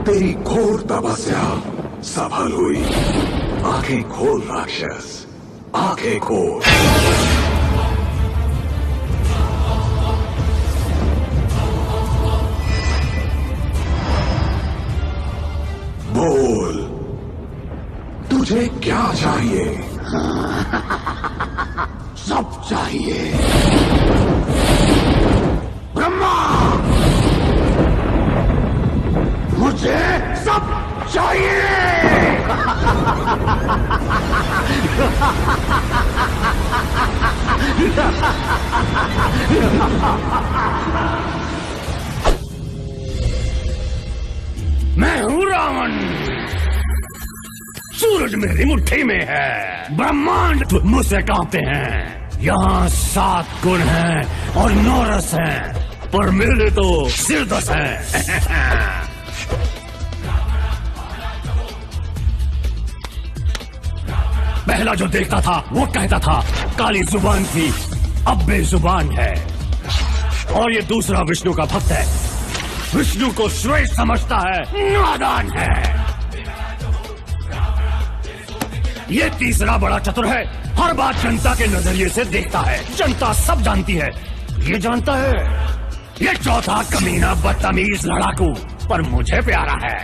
तेरी घोर तपस्या सफल हुई। आंखें खोल राक्षस, आंखें खोल। बोल, तुझे क्या चाहिए? सब चाहिए। ब्रह्मा, मुझे सब चाहिए। मैं हूं रावण। सूरज मेरी मुट्ठी में है, ब्रह्मांड मुझसे कांपते हैं। यहाँ 7 गुण हैं और 9 रस हैं, पर मेरे तो सिर 10 हैं। पहला जो देखता था वो कहता था काली जुबान थी, अब बेजुबान है। और ये दूसरा विष्णु का भक्त है, विष्णु को श्रेष्ठ समझता है, नादान है। ये तीसरा बड़ा चतुर है, हर बात जनता के नजरिए से देखता है। जनता सब जानती है, ये जानता है। ये चौथा कमीना बदतमीज लड़ाकू, पर मुझे प्यारा है।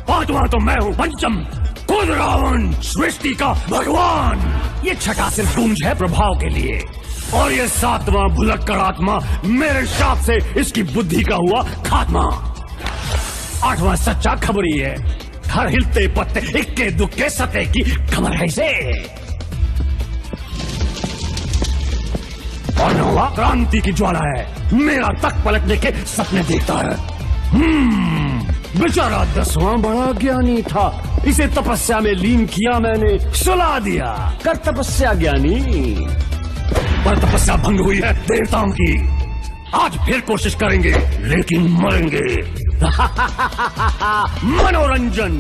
पांचवा तो मैं हूँ पंचम, खुद रावण, सृष्टि का भगवान। ये छठा सिर्फ गूंज है प्रभाव के लिए, और ये 7वां भुलक्कड़ आत्मा मेरे शाप से इसकी बुद्धि का हुआ खात्मा। 8वां सच्चा खबरी है, हर हिलते पत्ते इक्के दुक्के सते की खबर है इसे। और 9वां क्रांति की ज्वाला है, मेरा तक पलटने के सपने देखता है। बेचारा 10वां बड़ा ज्ञानी था, इसे तपस्या में लीन किया मैंने, सुला दिया। कर तपस्या ज्ञानी। पर तपस्या भंग हुई है देवताओं की। आज फिर कोशिश करेंगे, लेकिन मरेंगे। मनोरंजन।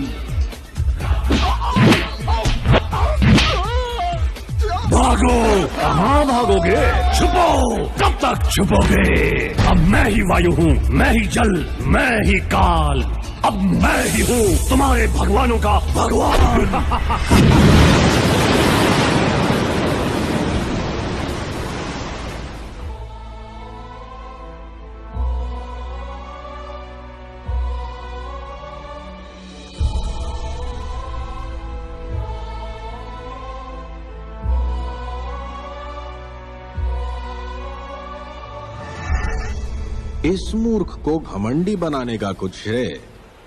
भागो। कहाँ भागोगे? छुपो। कब तक छुपोगे? अब मैं ही वायु हूँ, मैं ही जल, मैं ही काल। अब मैं ही हूँ तुम्हारे भगवानों का भगवान। इस मूर्ख को घमंडी बनाने का कुछ श्रेय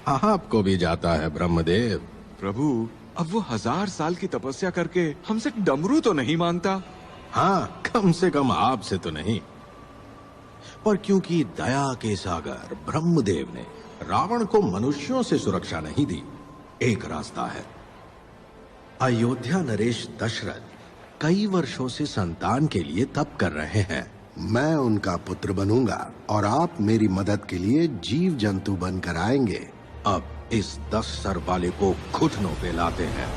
आपको भी जाता है ब्रह्मदेव। प्रभु, अब वो 1000 साल की तपस्या करके हमसे डमरू तो नहीं मांगता। हाँ, कम से कम आपसे तो नहीं, पर क्योंकि दया के सागर ब्रह्मदेव ने रावण को मनुष्यों से सुरक्षा नहीं दी, एक रास्ता है। अयोध्या नरेश दशरथ कई वर्षों से संतान के लिए तप कर रहे हैं। मैं उनका पुत्र बनूंगा और आप मेरी मदद के लिए जीव जंतु बनकर आएंगे। अब इस 10 सर वाले को घुटनों पे लाते हैं।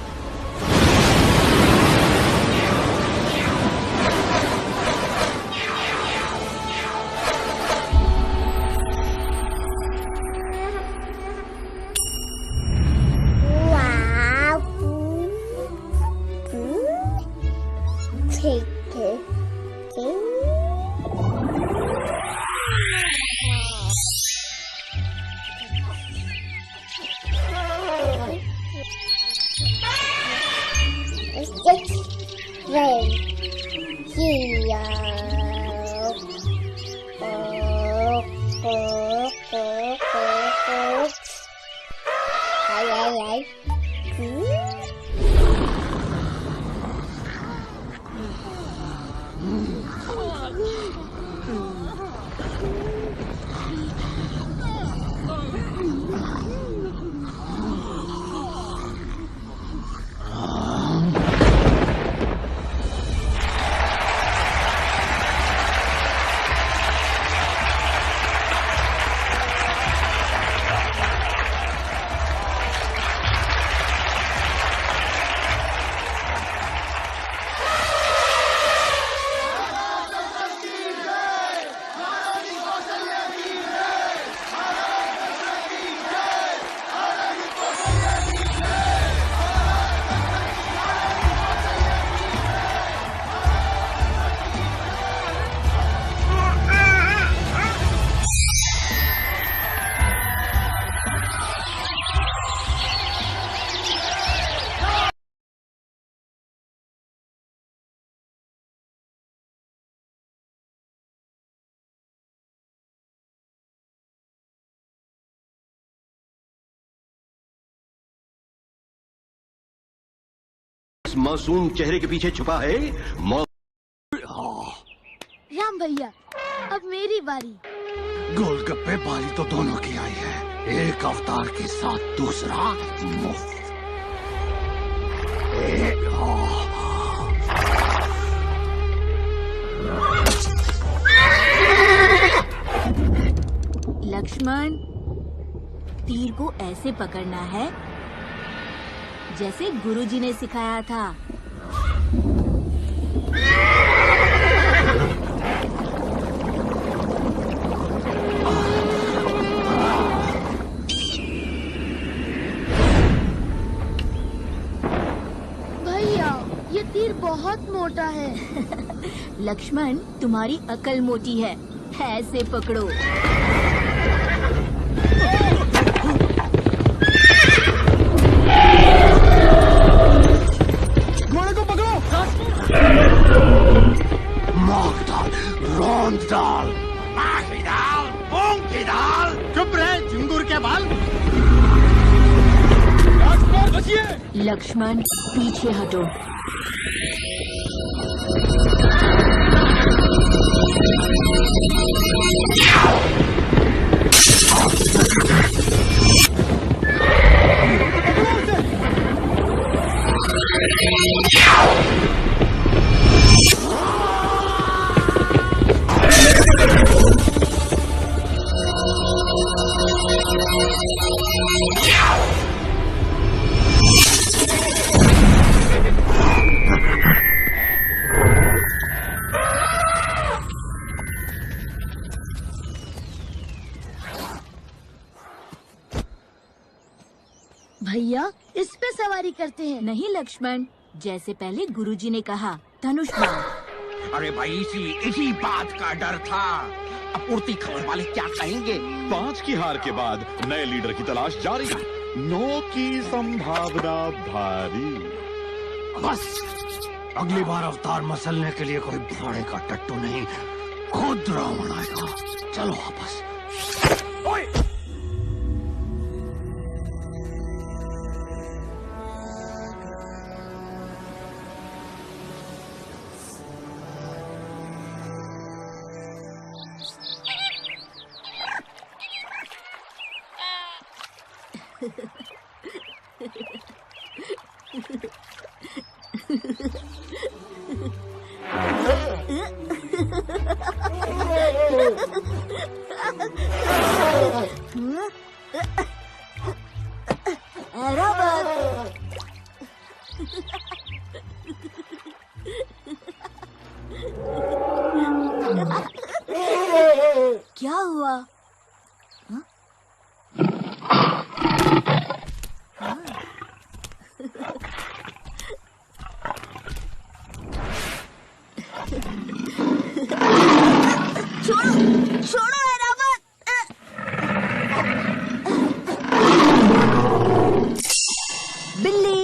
मासूम चेहरे के पीछे छुपा है राम भैया, अब मेरी बारी। गोलगप्पे बारी तो दोनों की आई है, एक अवतार के साथ दूसरा मुफ्त। लक्ष्मण, तीर को ऐसे पकड़ना है जैसे गुरुजी ने सिखाया था। भैया, ये तीर बहुत मोटा है। लक्ष्मण, तुम्हारी अकल मोटी है, ऐसे पकड़ो। घोड़े को पकड़ो। मार डाल, रौंद डाल, आखिरी डाल, मूंग की दाल। चुप रहे झिंगुर के बाल। लक्ष्मण, पीछे हटो। भैया, इस पे सवारी करते हैं। नहीं लक्ष्मण, जैसे पहले गुरुजी ने कहा, धनुष बाण। अरे भाई, इसी बात का डर था। अपूर्ति खबर वाले क्या कहेंगे? 5 की हार के बाद नए लीडर की तलाश जारी। 9 की संभावना भारी। बस, अगली बार अवतार मसलने के लिए कोई घोड़े का टट्टू नहीं, खुद रावण आएगा। चलो वापस। ओए! क्या हुआ? छोड़ो ऐरावत। बिल्ली।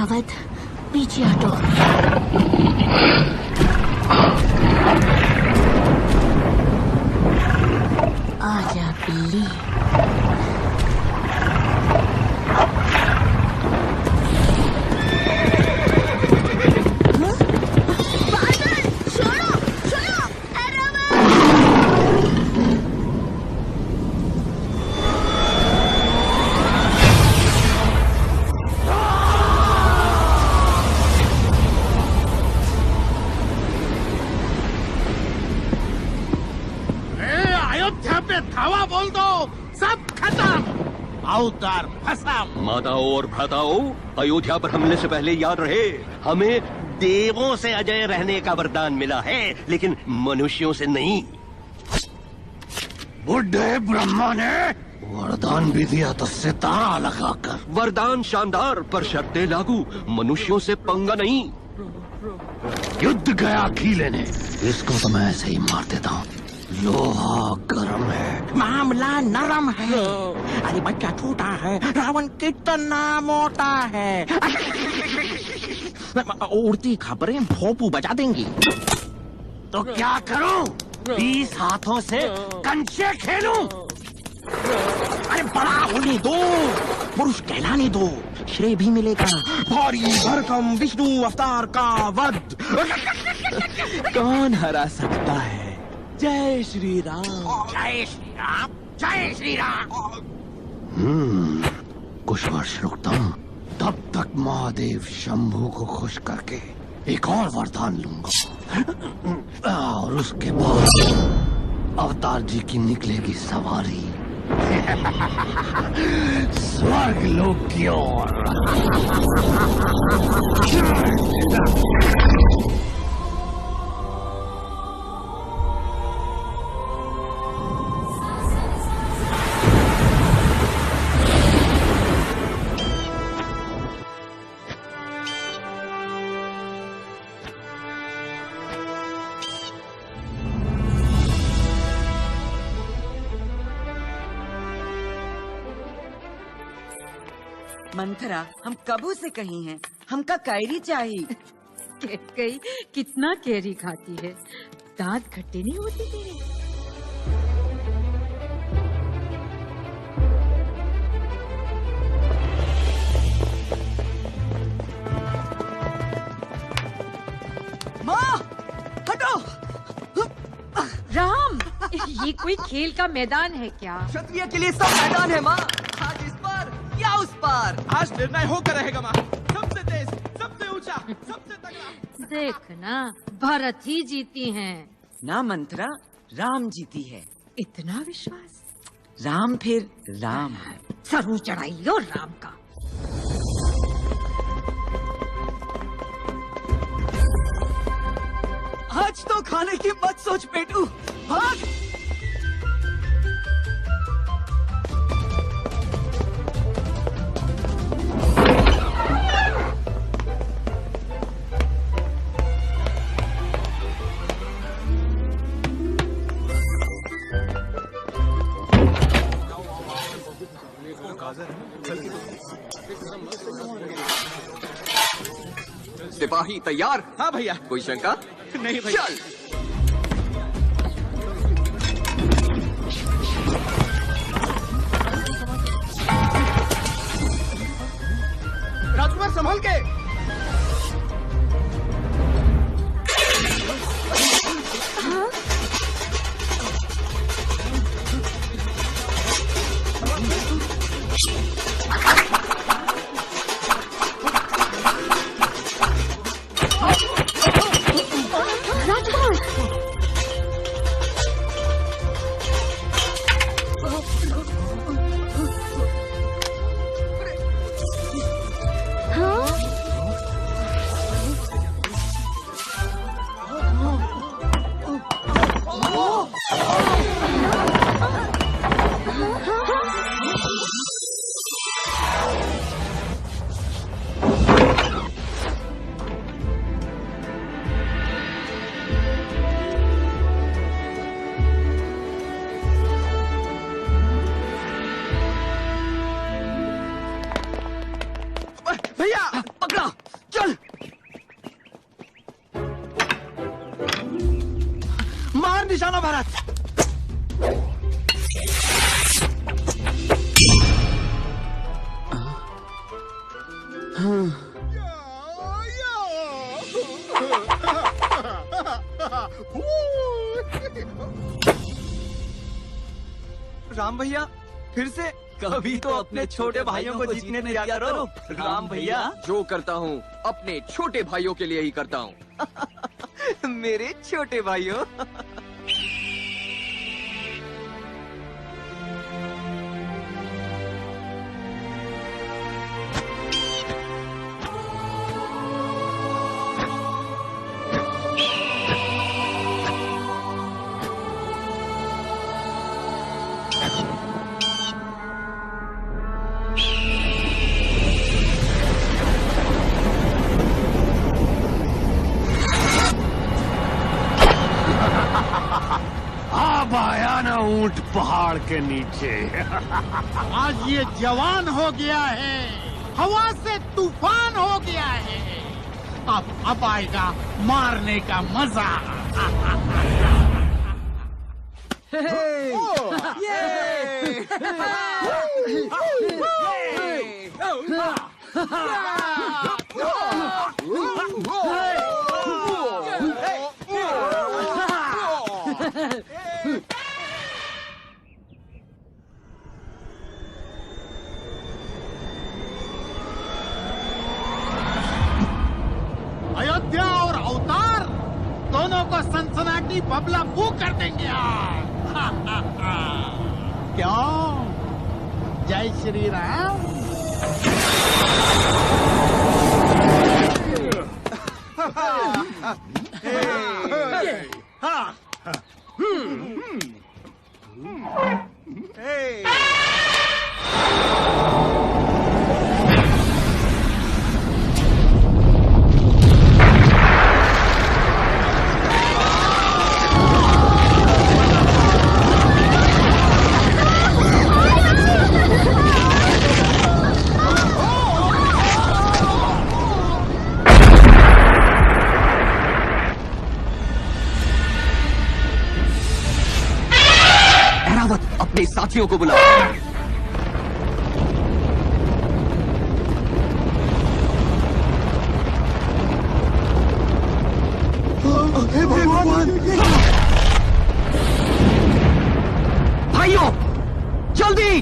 अवध, पीछे हटो। आजा बिल्ली। धावा बोल दो, सब खत्म। अवतार भस्म। माताओं और भ्राताओं, अयोध्या पर हमले से पहले याद रहे, हमें देवों से अजय रहने का वरदान मिला है, लेकिन मनुष्यों से नहीं। बुढ़े ब्रह्मा ने वरदान भी दिया तो सितारा लगाकर। वरदान शानदार पर शर्तें लागू, मनुष्यों से पंगा नहीं। युद्ध गया घी लेने, इसको तो मैं ऐसे ही मार देता हूँ। लोहा गर्म है, मामला नरम है। अरे बच्चा छोटा है, रावण कितना मोटा है। उड़ती खबरें भोपू बजा देंगी। तो क्या करूं? 20 हाथों से कंचे खेलूं? अरे बड़ा होने दो, पुरुष कहलाने दो, श्रेय भी मिलेगा। भारी भरकम विष्णु अवतार का वध कौन हरा सकता है? जय श्री राम। जय श्री राम। जय श्री राम। कुछ वर्ष रुकता हूं, तब तक महादेव शंभू को खुश करके एक और वरदान लूंगा, और उसके बाद अवतार जी की निकलेगी सवारी स्वर्ग लोक की ओर। मंथरा, हम कबू से कही हैं, हमका कैरी चाहिए। कई कितना कैरी खाती है, दांत खट्टे नहीं होते तेरे? माँ, हटो। राम, ये कोई खेल का मैदान है क्या? क्षत्रिय के लिए सब मैदान है माँ। आज इस पर या उस पर। आज निर्णय होकर रहेगा माँ। सबसे तेज, सबसे ऊंचा, सबसे तगड़ा। देखना, भरत ही जीती हैं। ना मंथरा, राम जीती है। इतना विश्वास? राम फिर राम। सरू चढ़ाई लो राम का। आज तो खाने की मत सोच पेटू, भाग। सिपाही तैयार? हाँ भैया। कोई शंका? नहीं भैया। चल। राजकुमार संभाल के। भैया पकड़ा। महाभारत। राम भैया फिर से कभी तो अपने छोटे भाइयों को जीतने दिया करो। राम भैया जो करता हूँ अपने छोटे भाइयों के लिए ही करता हूँ। मेरे छोटे भाइयों। अब आया ना ऊंट पहाड़ के नीचे। आज ये जवान हो गया है, हवा से तूफान हो गया है। अब आएगा मारने का मजा। अयोध्या और अवतार दोनों को सनसनाटी बबला फू कर देंगे आज। क्यों? जय श्री राम। अपने साथियों को बुलाओ। भाइयों जल्दी।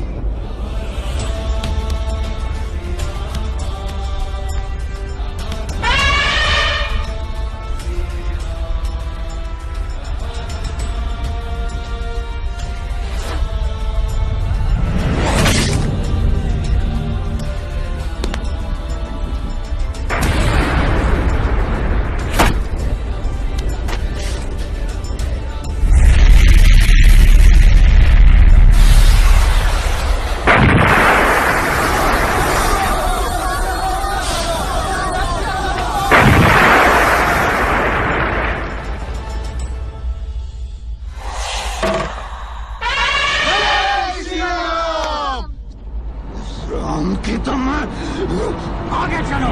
आगे चलो।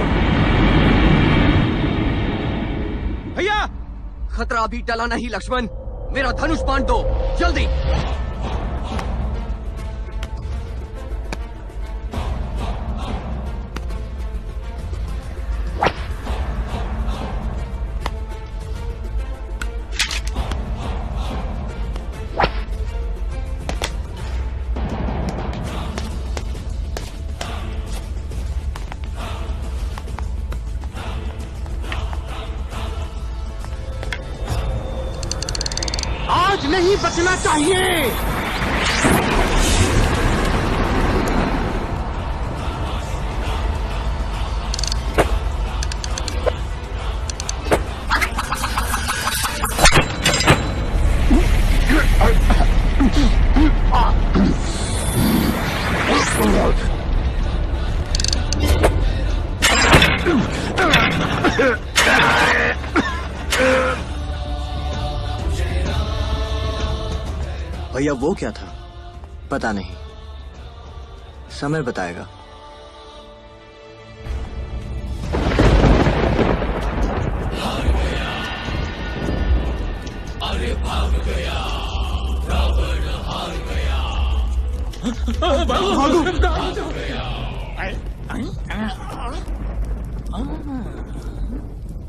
भैया खतरा अभी टला नहीं लक्ष्मण, मेरा धनुष बाण दो जल्दी। आज नहीं बचना चाहिए। भैया वो क्या था पता नहीं, समय बताएगा। अरे भाग गया।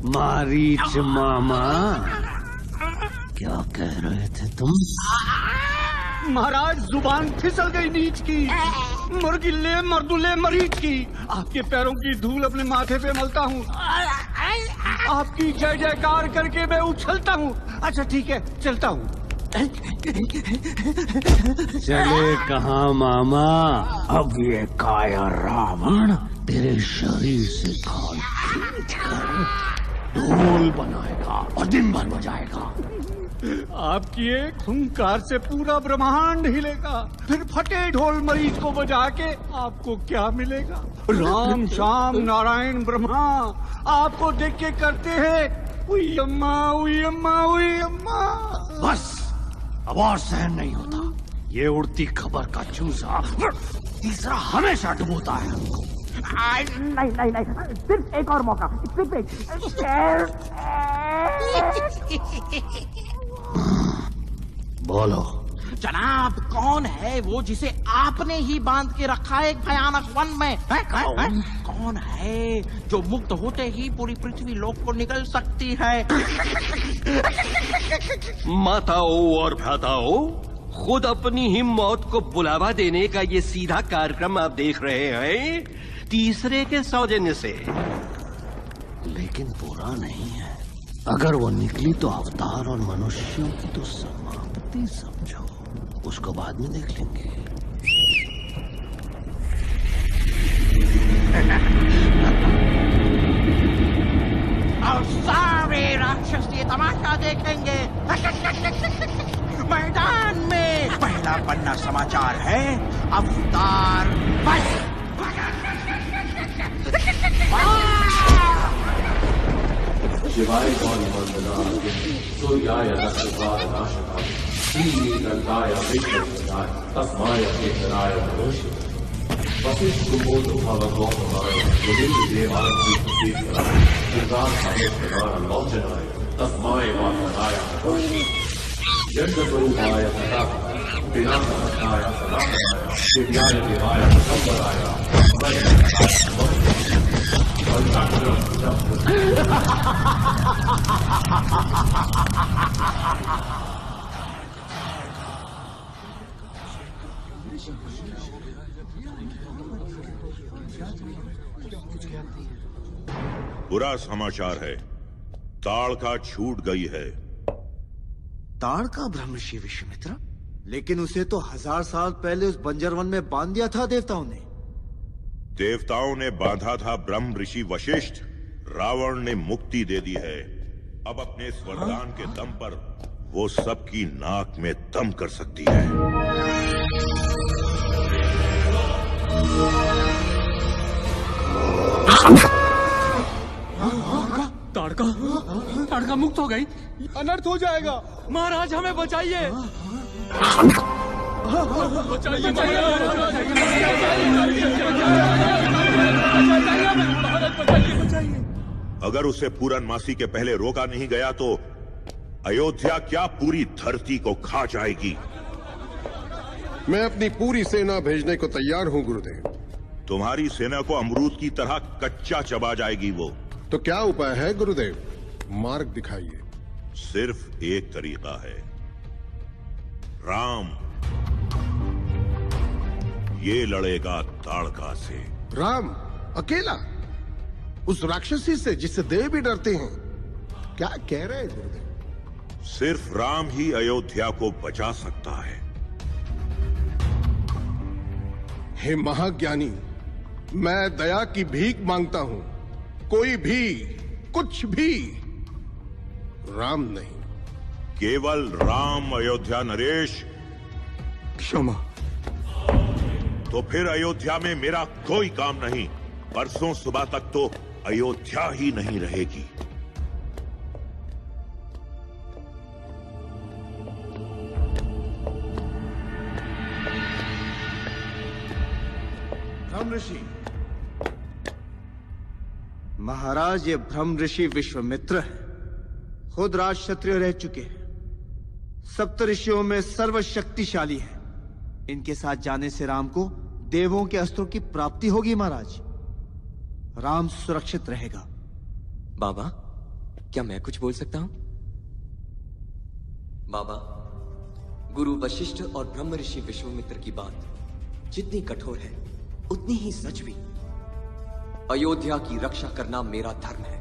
मारीच मामा, क्या कह रहे थे तुम? महाराज जुबान फिसल गई नीच की, मुर्गिल्ले मर्दुल्ले मरीज की। आपके पैरों की धूल अपने माथे पे मलता हूँ, आपकी जय जयकार करके मैं उछलता हूँ। अच्छा ठीक है, चलता हूँ। चले कहाँ मामा? अब ये काया रावण तेरे शरीर से खाल खींच कर ढोल बनाएगा और दिन भर बजाएगा। आपकी एक हुंकार से पूरा ब्रह्मांड हिलेगा। फिर फटे ढोल मरीज को बजा के आपको क्या मिलेगा? राम श्याम नारायण ब्रह्मा आपको देख के करते हैं उई अम्मा उई अम्मा उई अम्मा। बस अब और सहन नहीं होता। ये उड़ती खबर का चूसा तीसरा हमेशा डुबोता है हमको। नहीं नहीं नहीं, सिर्फ एक और मौका, सिर्फ एक। बोलो जनाब, कौन है वो जिसे आपने ही बांध के रखा है एक भयानक वन में? कौन है जो मुक्त होते ही पूरी पृथ्वी लोक को निगल सकती है? माताओं और भ्राताओं, खुद अपनी ही मौत को बुलावा देने का ये सीधा कार्यक्रम आप देख रहे हैं तीसरे के सौजन्य से। लेकिन बुरा नहीं है। अगर वो निकली तो अवतार और मनुष्यों की तो समाप्ति समझो, उसको बाद में देख लेंगे। और सारे राक्षस ये तमाशा देखेंगे। मैदान में पहला पन्ना समाचार है, अवतार बस। शिवाय गौरवंदनाय सूर्याय नक्षत्राय श्रीगंधाय विष्णुपदाय तस्माय केतनाय नमः। वसिष्ठुपोतुभव गौतमाय मुनिदेवाय कीर्तनाय गंगाधरेश्वराय लोचनाय तस्माय वासनाय नमः। यज्ञस्वरूपाय सदाशिवाय विनाशनाय सदाशिवाय दिव्याय देवाय दिगंबराय बुरा समाचार है, ताड़का छूट गई है। ताड़का ब्रह्मर्षि विश्वामित्र? लेकिन उसे तो 1000 साल पहले उस बंजर वन में बांध दिया था देवताओं ने। देवताओं ने बांधा था ब्रह्म ऋषि वशिष्ठ, रावण ने मुक्ति दे दी है। अब अपने इस वरदान के दम पर वो सबकी नाक में दम कर सकती है। ताड़का मुक्त हो गई। अनर्थ हो जाएगा। महाराज हमें बचाइए। अगर उसे पूरनमासी के पहले रोका नहीं गया तो अयोध्या क्या पूरी धरती को खा जाएगी। मैं अपनी पूरी सेना भेजने को तैयार हूं गुरुदेव। तुम्हारी सेना को अमरूद की तरह कच्चा चबा जाएगी वो। तो क्या उपाय है गुरुदेव? मार्ग दिखाइए। सिर्फ एक तरीका है, राम। ये लड़ेगा ताड़का से। राम अकेला? उस राक्षसी से जिससे देव भी डरते हैं? क्या कह रहे हैं गुरुदेव? सिर्फ राम ही अयोध्या को बचा सकता है। हे महाज्ञानी, मैं दया की भीख मांगता हूं। कोई भी, कुछ भी, राम नहीं। केवल राम अयोध्या नरेश। क्षमा। तो फिर अयोध्या में मेरा कोई काम नहीं। परसों सुबह तक तो अयोध्या ही नहीं रहेगी। ब्रह्म ऋषि महाराज, ये ब्रह्म ऋषि विश्वामित्र है। खुद राज क्षत्रिय रह चुके हैं, सप्त ऋषियों में सर्वशक्तिशाली है। इनके साथ जाने से राम को देवों के अस्त्रों की प्राप्ति होगी महाराज। राम सुरक्षित रहेगा। बाबा, क्या मैं कुछ बोल सकता हूं? बाबा, गुरु वशिष्ठ और ब्रह्म ऋषि विश्वामित्र की बात जितनी कठोर है उतनी ही सच भी। अयोध्या की रक्षा करना मेरा धर्म है।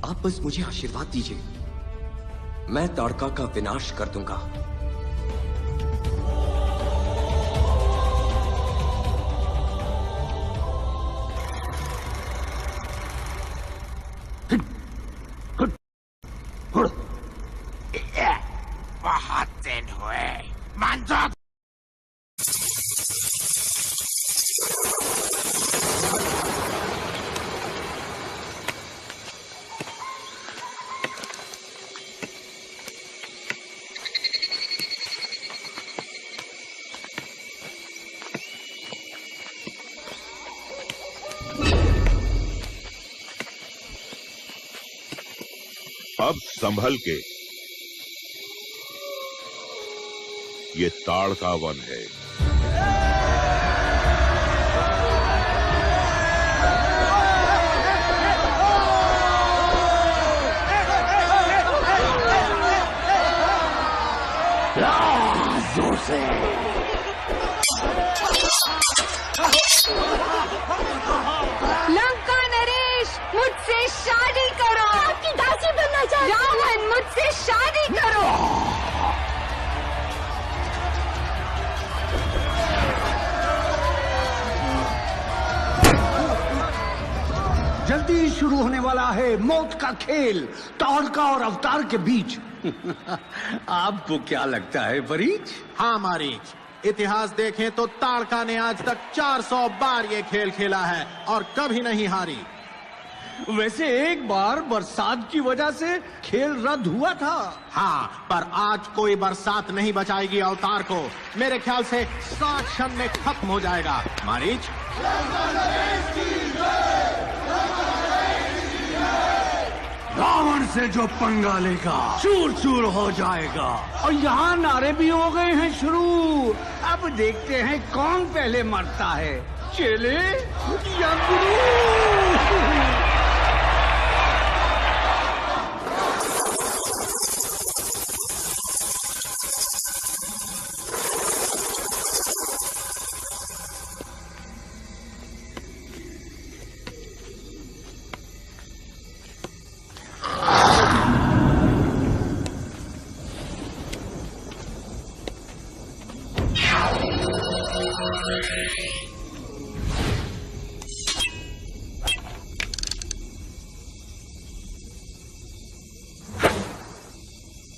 आप बस मुझे आशीर्वाद दीजिए, मैं ताड़का का विनाश कर दूंगा। बहुत दिन हुए, मान जाओ। अब संभल के, ये ताड़का वन है। जोर से लंका नरेश, मुझसे शादी करो। आपकी दासी बनना चाहती हूं। रावण, मुझसे शादी करो। जल्दी शुरू होने वाला है मौत का खेल ताड़का और अवतार के बीच। आपको क्या लगता है वरीच? हाँ मारीच, इतिहास देखें तो ताड़का ने आज तक 400 बार ये खेल खेला है और कभी नहीं हारी। वैसे एक बार बरसात की वजह से खेल रद्द हुआ था। हाँ, पर आज कोई बरसात नहीं बचाएगी अवतार को। मेरे ख्याल से 7 क्षण में खत्म हो जाएगा। मारीच, रावण से जो पंगा लेगा चूर चूर हो जाएगा। और यहाँ नारे भी हो गए हैं शुरू। अब देखते हैं कौन पहले मरता है, चेले या गुरु।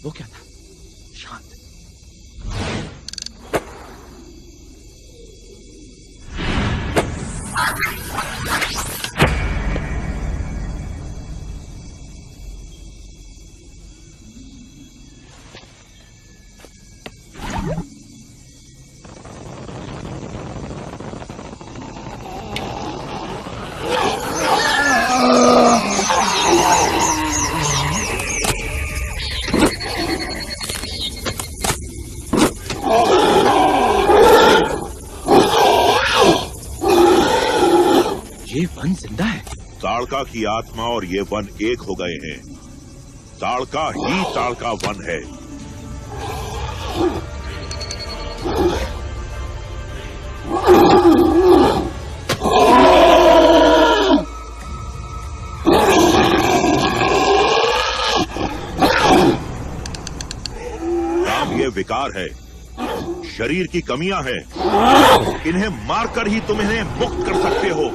वो क्या था? शांत। ये वन जिंदा है। ताड़का की आत्मा और ये वन एक हो गए हैं। ताड़का ही ताड़का वन है। राम, ये विकार है, शरीर की कमियां हैं। इन्हें मारकर ही तुम इन्हें मुक्त कर सकते हो।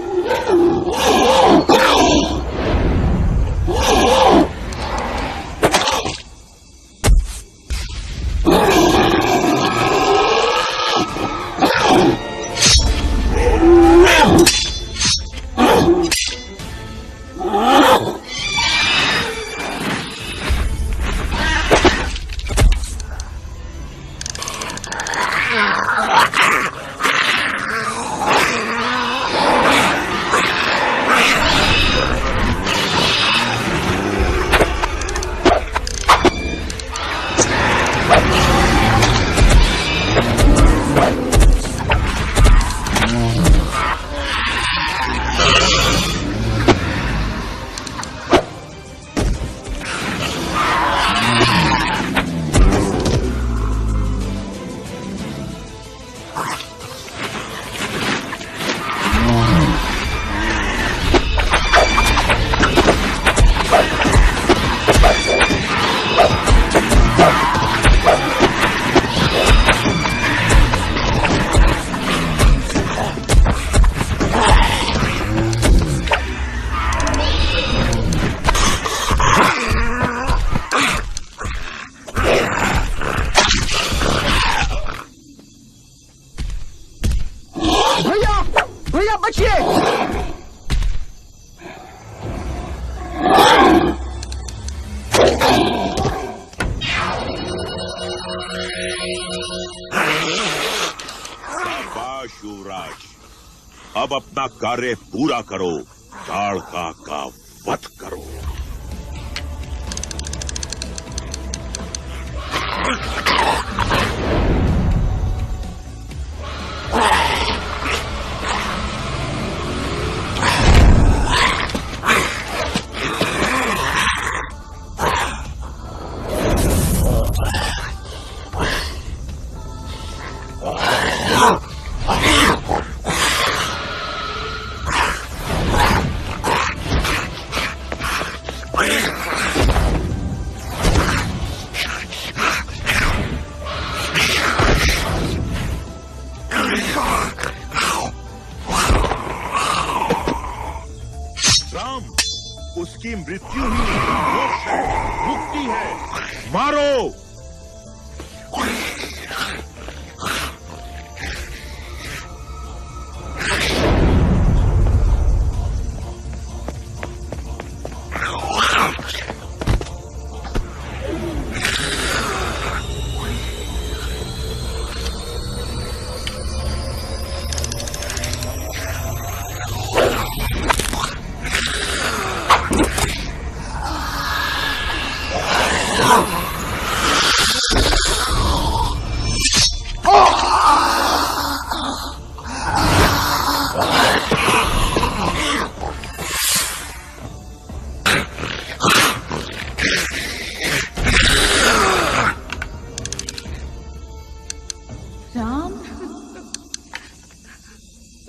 भैया बचिए। शाबाश युवराज, अब अपना कार्य पूरा करो, ताड़का का वध करो। उसकी मृत्यु ही मोक्ष है, मुक्ति है। मारो।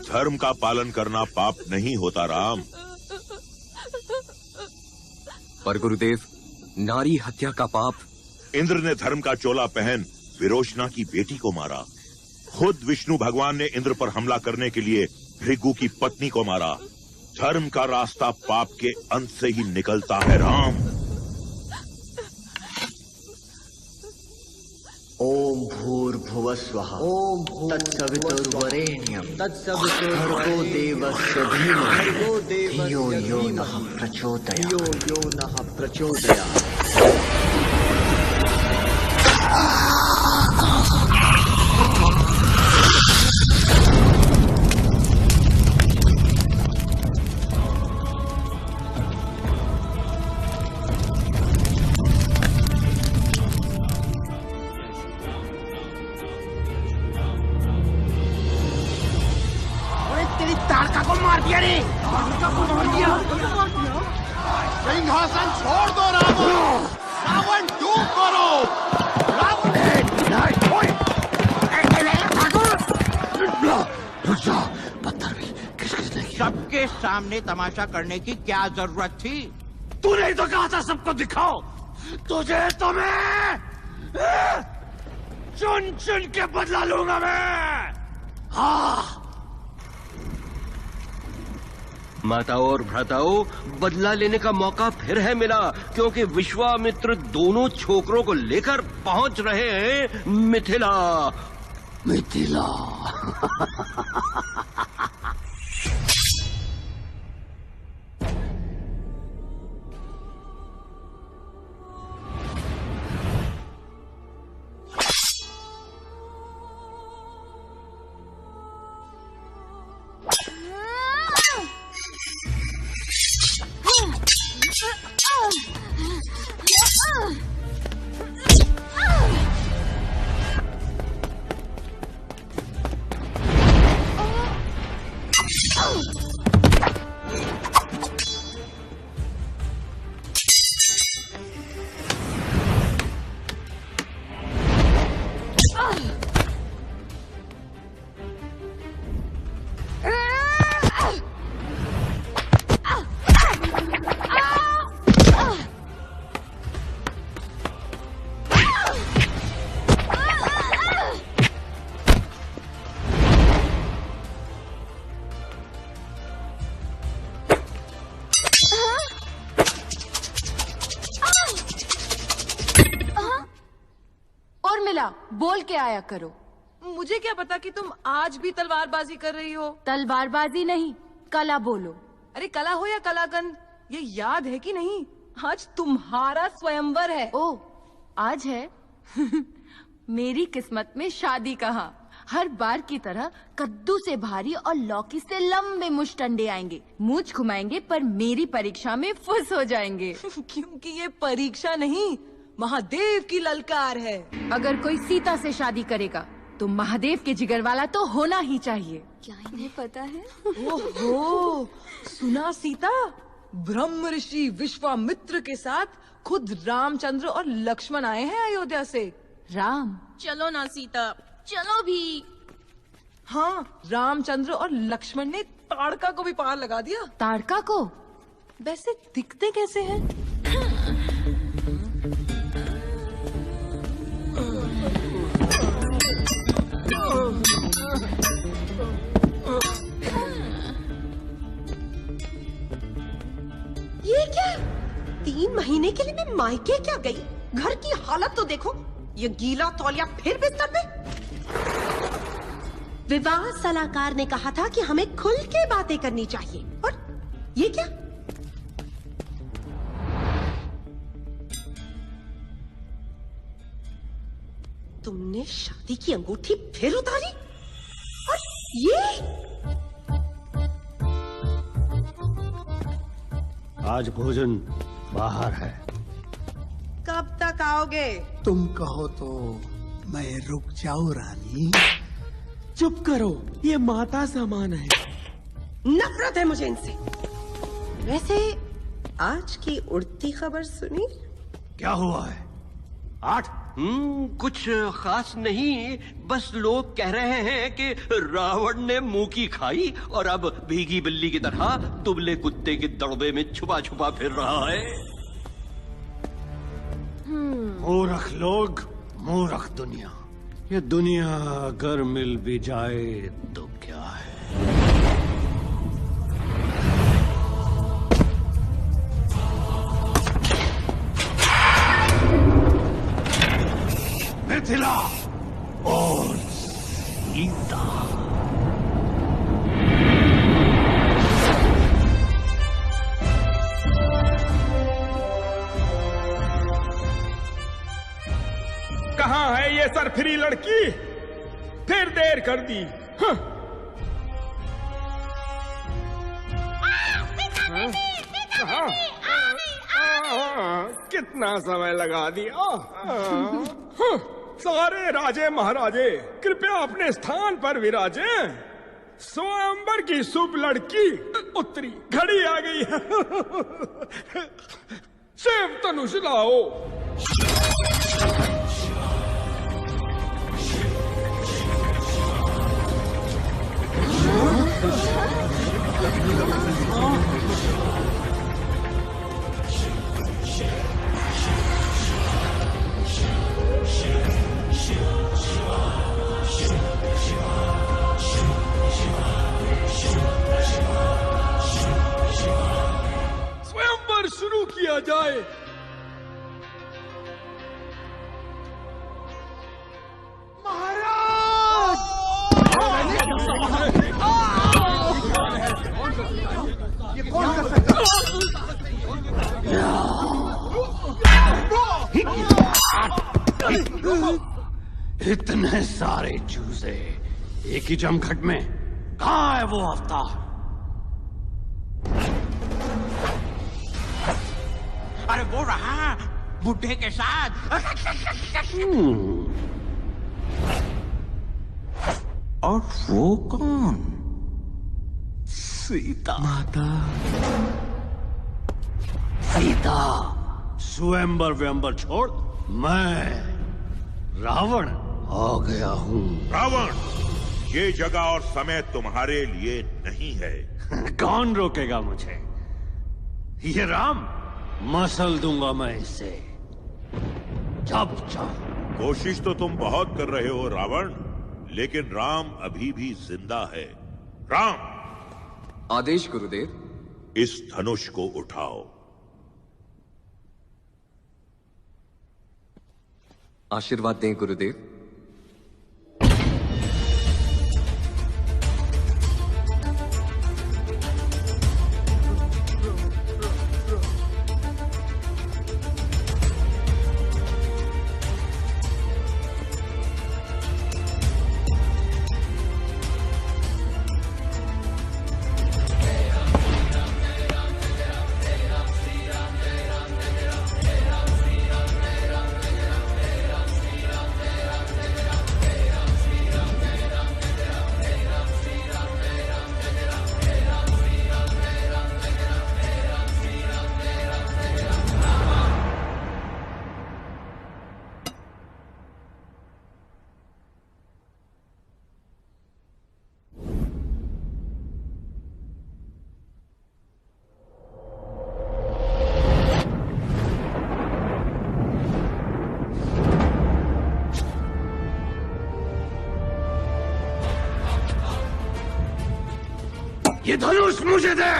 धर्म का पालन करना पाप नहीं होता राम। पर गुरुदेव, नारी हत्या का पाप। इंद्र ने धर्म का चोला पहन विरोचना की बेटी को मारा। खुद विष्णु भगवान ने इंद्र पर हमला करने के लिए भृगु की पत्नी को मारा। धर्म का रास्ता पाप के अंत से ही निकलता है राम। ओम भूर्भुवस्वः ओम तत्सवितुर्वरेण्यं भर्गो देवस्य धीमहि धियो यो नः प्रचोदयात्। सिंहासन छोड़ दो रावण, रावण दूर करो। सबके सामने तमाशा करने की क्या जरूरत थी? तूने ही तो कहा था सबको दिखाओ। तुझे तो मैं चुन चुन के बदला लूंगा मैं। हाँ, माताओं और भ्राताओं, बदला लेने का मौका फिर है मिला, क्योंकि विश्वामित्र दोनों छोकरों को लेकर पहुंच रहे हैं मिथिला। मिथिला। बोल के आया करो। मुझे क्या पता कि तुम आज भी तलवारबाजी कर रही हो। तलवारबाजी नहीं, कला बोलो। अरे कला हो या कलाकंद, ये याद है कि नहीं? आज तुम्हारा स्वयंवर है। ओ, आज है? मेरी किस्मत में शादी कहाँ। हर बार की तरह कद्दू से भारी और लौकी से लंबे मुश्तंडे आएंगे, मूंछ घुमाएंगे, पर मेरी परीक्षा में फुस हो जाएंगे। क्योंकि ये परीक्षा नहीं, महादेव की ललकार है। अगर कोई सीता से शादी करेगा तो महादेव के जिगर वाला तो होना ही चाहिए। क्या इन्हें पता है? ओहो, सुना सीता? ब्रह्म ऋषि विश्वामित्र के साथ खुद रामचंद्र और लक्ष्मण आए हैं अयोध्या से। राम? चलो ना सीता, चलो भी। हाँ, रामचंद्र और लक्ष्मण ने ताड़का को भी पार लगा दिया। ताड़का को? वैसे दिखते कैसे हैं? ये क्या? 3 महीने के लिए मैं मायके क्या गई? घर की हालत तो देखो, ये गीला तौलिया फिर बिस्तर पे। विवाह सलाहकार ने कहा था कि हमें खुल के बातें करनी चाहिए, और ये क्या? तुमने शादी की अंगूठी फिर उतारी? और ये? आज भोजन बाहर है। कब तक आओगे? तुम कहो तो मैं रुक जाऊं रानी। चुप करो, ये माता समान है। नफरत है मुझे इनसे। वैसे आज की उड़ती खबर सुनी? क्या हुआ है? 8? कुछ खास नहीं, बस लोग कह रहे हैं कि रावण ने मुंह की खाई और अब भीगी बिल्ली की तरह दुबले कुत्ते के दड़बे में छुपा छुपा फिर रहा है। मूर्ख लोग, मूर्ख दुनिया। ये दुनिया अगर मिल भी जाए तो क्या है? मिथिला और सीता। कहाँ है ये सरफिरी लड़की? फिर देर कर दी। हाँ। कितना समय लगा दिया। हाँ। सारे राजे महाराजे कृपया अपने स्थान पर विराजे। स्वयंवर की शुभ लड़की उत्तरी घड़ी आ गई है। शिव धनुष लाओ। स्वयंवर शुरू किया जाए। ये कौन कर सकता इतने सारे चूजे एक ही जमघट में, कहाँ है वो अवतार? अरे वो रहा बुढ़े के साथ। और वो कौन? सीता। माता सीता। स्वयंवर व्यंबर छोड़, मैं रावण आ गया हूँ। रावण, ये जगह और समय तुम्हारे लिए नहीं है। कौन रोकेगा मुझे? ये राम, मसल दूंगा मैं इसे जब चाहूं। कोशिश तो तुम बहुत कर रहे हो रावण, लेकिन राम अभी भी जिंदा है। राम, आदेश गुरुदेव। इस धनुष को उठाओ। आशीर्वाद दें गुरुदेव। ये धनुष मुझे दे।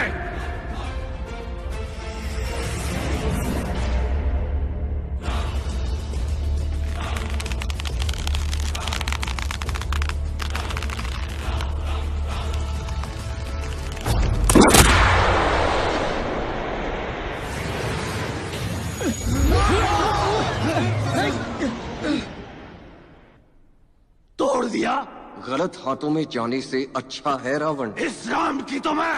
तोड़ दिया। गलत हाथों में जाने से अच्छा है रावण। इस राम की तो मैं।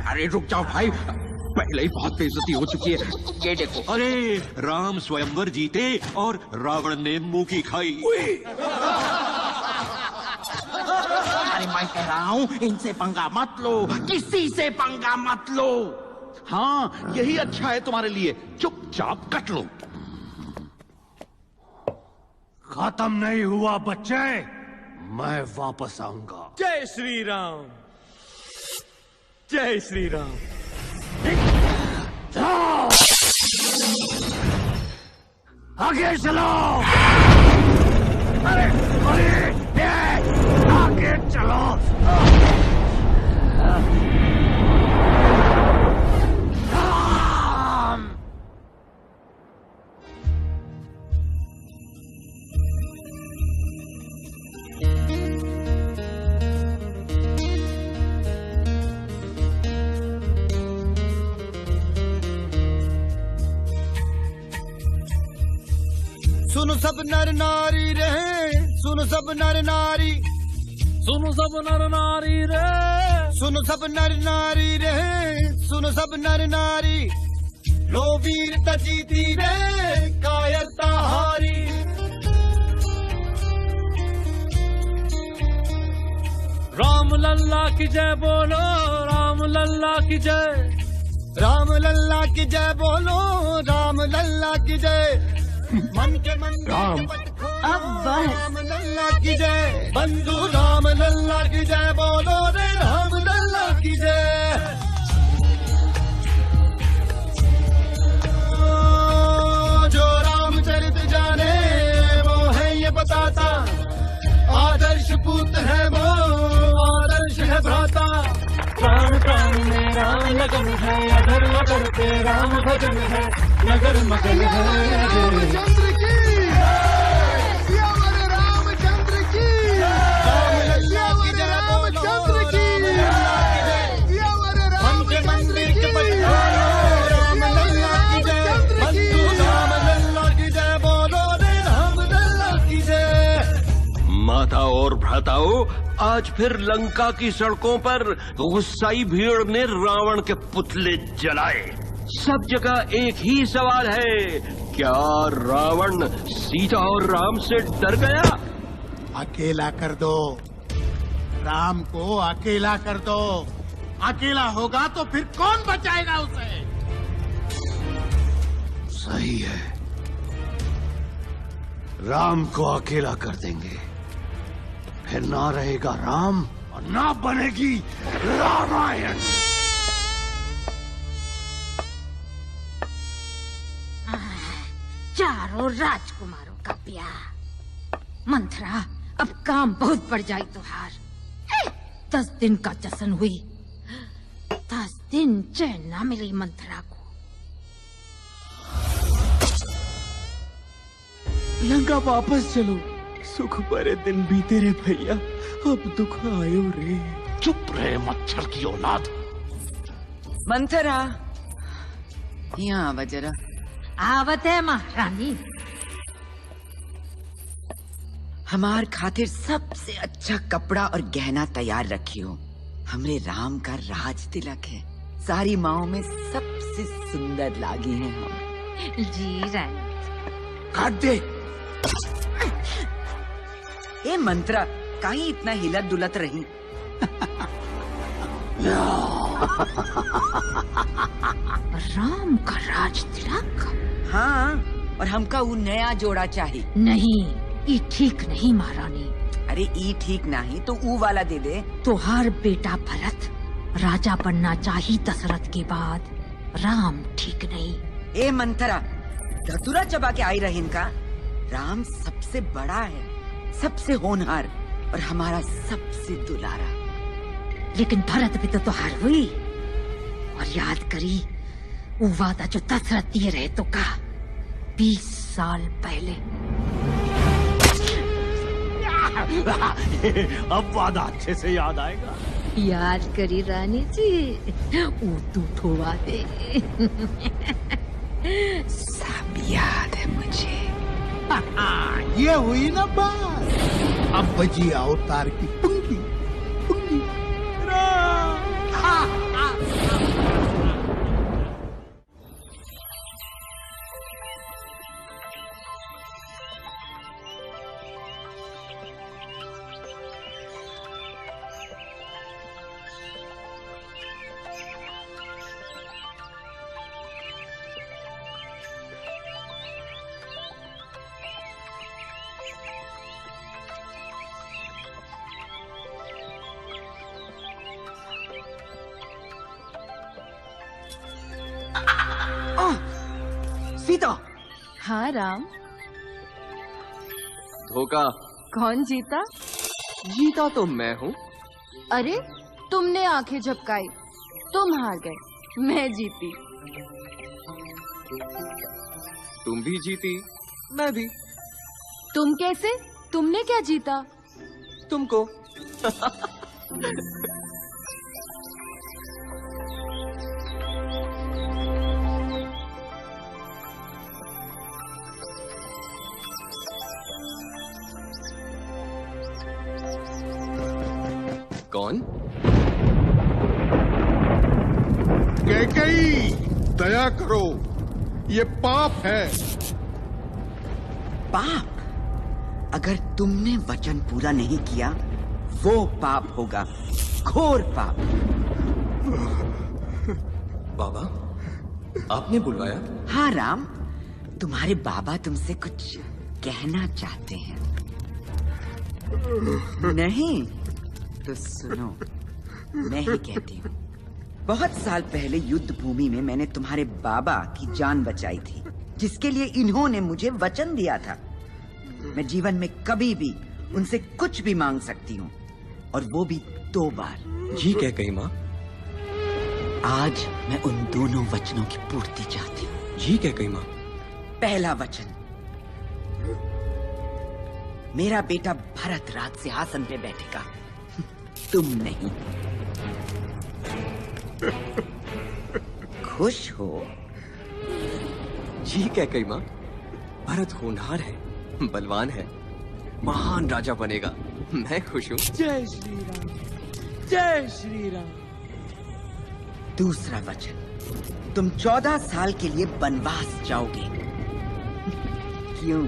अरे रुक जाओ भाई, पहले ही बहुत बेइज्जती हो चुकी है। ये देखो। अरे राम स्वयंवर जीते और रावण ने मुंह की खाई। अरे मैं कह रहा हूँ इनसे पंगा मत लो, किसी से पंगा मत लो। हाँ यही अच्छा है तुम्हारे लिए, चुपचाप कट लो। खत्म नहीं हुआ बच्चे, मैं वापस आऊंगा। जय श्री राम, जय श्री राम। आगे चलो। अरे आगे चलो। सुनो सब नर नारी रहे, सुनो सब नर नारी, सुनो सब नर नारी रे, सुनो सब नर नारी रहे, सुनो सब नर नारी। लो वीरता जीती रे, कायरता हारी। राम लल्ला की जय बोलो, राम लल्ला की जय, राम लल्ला की जय बोलो, राम लल्ला की जय। मन के मन राम अब राम लल्ला की जय, बंधु राम लल्ला की जय बोलो रे, राम लल्ला की जय। जो रामचरित जाने वो है ये बताता, आदर्श पुत्र है वो, आदर्श है भ्राता। प्राण प्राण में राम लगन है, अगर मगर पे राम भजन है, नगर मगन है। रामचंद्र की सियावर रामचंद्र की, सियावर रामचंद्र की, सियावर राम के मंदिर के पठारो, राम लल्ला की जय, बंधु राम लल्ला की जय बोलो रे, राम लल्ला की जय। माता और भ्राताओं, आज फिर लंका की सड़कों पर गुस्साई भीड़ ने रावण के पुतले जलाए। सब जगह एक ही सवाल है, क्या रावण सीता और राम से डर गया? अकेला कर दो, राम को अकेला कर दो। अकेला होगा तो फिर कौन बचाएगा उसे? सही है, राम को अकेला कर देंगे, फिर ना रहेगा राम और ना बनेगी रामायण। चारों राजकुमारों का ब्याह। मंथरा, अब काम बहुत बढ़ जाए तुहार। 10 दिन का जश्न हुई, 10 दिन चैन ना मिली मंथरा को। लंका वापस चलो, सुख भरे दिन बीते रे भैया, अब दुख आयो रे। चुप रहे मच्छर की औलाद। मंथरा, यहाँ आवा जरा। आवत है महारानी। हमार खातिर सबसे अच्छा कपड़ा और गहना तैयार रखियो। हमरे राम का राज तिलक है, सारी माओ में सबसे सुंदर लागी है हम। जी रानी। काट दे। ए मंत्रा, काहे इतना हिलत डुलत रही? राम का राज तिलक? हाँ, और हमका वो नया जोड़ा चाहिए। नहीं, ये ठीक नहीं महारानी। अरे ई ठीक नहीं तो ऊ वाला दे दे। तुहार बेटा भरत राजा बनना चाहिए दशरथ के बाद, राम ठीक नहीं। ए मंथरा, धतुरा चबा के आई रही इनका। राम सबसे बड़ा है, सबसे होनहार, और हमारा सबसे दुलारा। लेकिन भरत भी तो हार हुई। और याद करी वो वादा जो दशरथ दिए रहे तो कहा 20 साल पहले। अब वादा अच्छे से याद आएगा। याद करी रानी जी, वो तू वादे सब याद है मुझे। ये हुई ना बात। अब बजी अवतार की पुंगी पुंगी। सीता। हाँ राम। धोखा। कौन जीता? जीता तो मैं हूँ। अरे तुमने आंखें झपकाई, तुम हार गए, मैं जीती। तुम भी जीती, मैं भी। तुम कैसे? तुमने क्या जीता? तुमको। कौन? कैकेयी, दया करो, ये पाप है। पाप? अगर तुमने वचन पूरा नहीं किया वो पाप होगा, घोर पाप। बाबा, आपने बुलवाया? हाँ राम, तुम्हारे बाबा तुमसे कुछ कहना चाहते हैं। नहीं तो सुनो, मैं ही कहती हूँ। बहुत साल पहले युद्ध भूमि में मैंने तुम्हारे बाबा की जान बचाई थी, जिसके लिए इन्होंने मुझे वचन दिया था। मैं जीवन में कभी भी उनसे कुछ भी मांग सकती हूँ, और वो भी 2 बार। जी कैकेयी माँ। आज मैं उन दोनों वचनों की पूर्ति चाहती हूँ। जी कैकेयी माँ। पहला वचन, मेरा बेटा भरत राज सिंहासन पे बैठेगा, तुम नहीं। खुश हो? जी कैकेयी माँ। भरत होनहार है, बलवान है, महान राजा बनेगा, मैं खुश हूँ। जय श्री राम, जय श्री राम। दूसरा वचन, तुम 14 साल के लिए वनवास जाओगे। क्यों,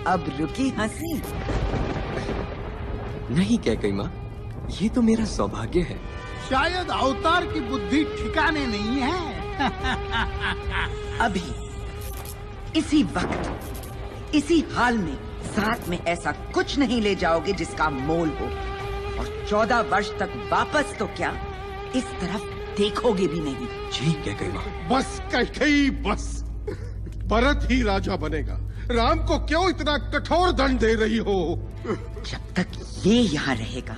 अब रुकी हंसी? नहीं कैकेयी माँ, ये तो मेरा सौभाग्य है। शायद अवतार की बुद्धि ठिकाने नहीं है। अभी इसी वक्त इसी हाल में साथ में ऐसा कुछ नहीं ले जाओगे जिसका मोल हो, और 14 वर्ष तक वापस तो क्या, इस तरफ देखोगे भी नहीं। जी कैकेयी माँ। बस कैकेयी, बस। भरत ही राजा बनेगा। राम को क्यों इतना कठोर दंड दे रही हो? जब तक ये यहाँ रहेगा,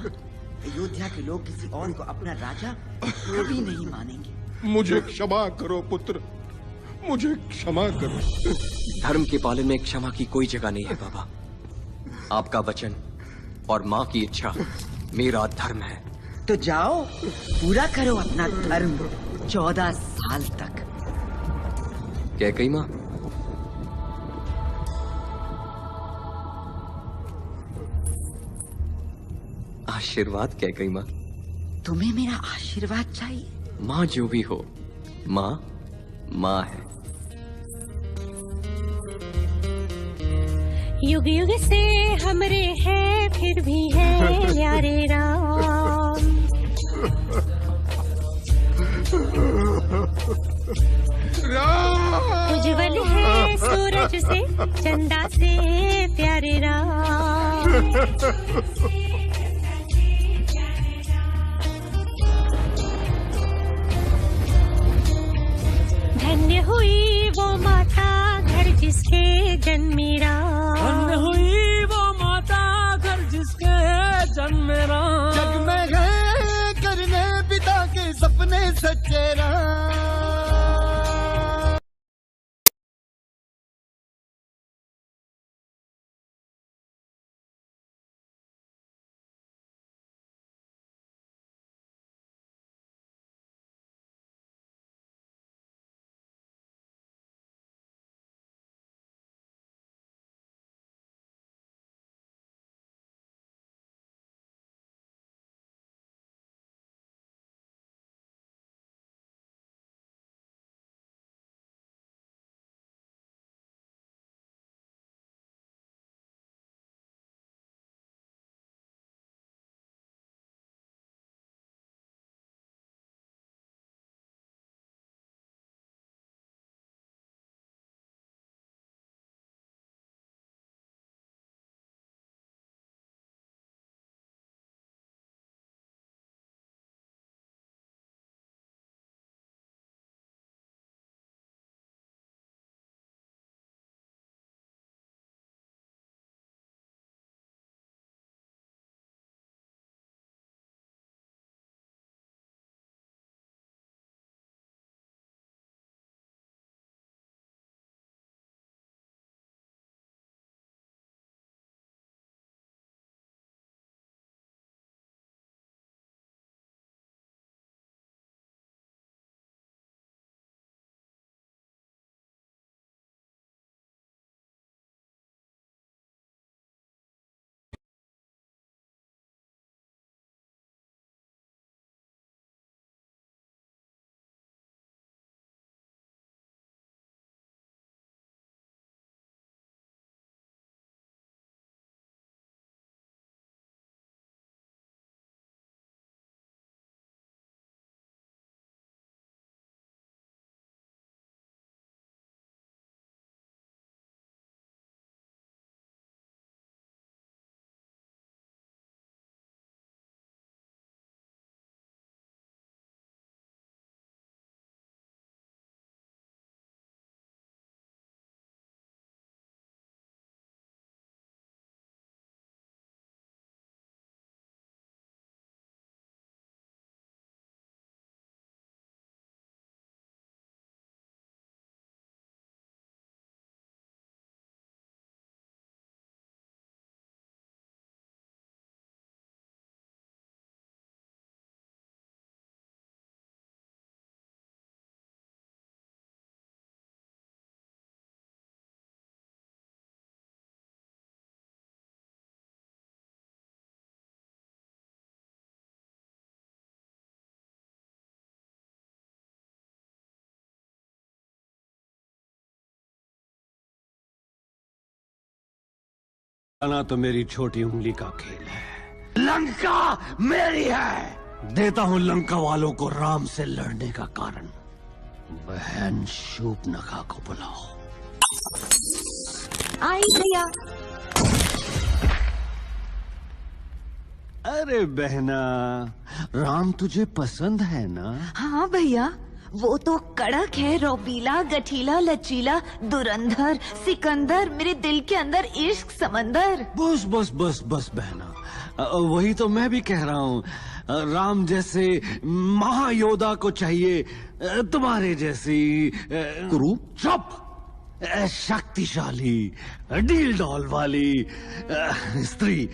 अयोध्या के लोग किसी और को अपना राजा कभी नहीं मानेंगे। मुझे क्षमा करो पुत्र, मुझे क्षमा करो। धर्म के पालन में क्षमा की कोई जगह नहीं है बाबा। आपका वचन और माँ की इच्छा मेरा धर्म है। तो जाओ, पूरा करो अपना धर्म 14 साल तक। कैकेयी माँ। आशीर्वाद कैकेयी माँ। तुम्हें मेरा आशीर्वाद चाहिए? माँ जो भी हो, माँ माँ है। युग युग से हमरे हैं, फिर भी है प्यारे राम। उज्जवल है सूरज से, चंदा से प्यारे राम। धन्य हुई वो माता घर जिसके जन्मी राम। धन्य हुई वो माता घर जिसके शरण में राम, जग में गए करने पिता के सपने सच्चे राम। आना तो मेरी छोटी उंगली का खेल है। लंका मेरी है। देता हूं लंका वालों को राम से लड़ने का कारण। बहन शूर्पणखा को बुलाओ। आई भैया। अरे बहना, राम तुझे पसंद है ना? हाँ भैया, वो तो कड़क है, रौबीला, गठीला, लचीला, दुरंधर, सिकंदर, मेरे दिल के अंदर इश्क समंदर। बस बस बस बस बहना, वही तो मैं भी कह रहा हूँ। राम जैसे महायोद्धा को चाहिए तुम्हारे जैसी कुरु। चुप। शक्तिशाली डील डॉल वाली स्त्री।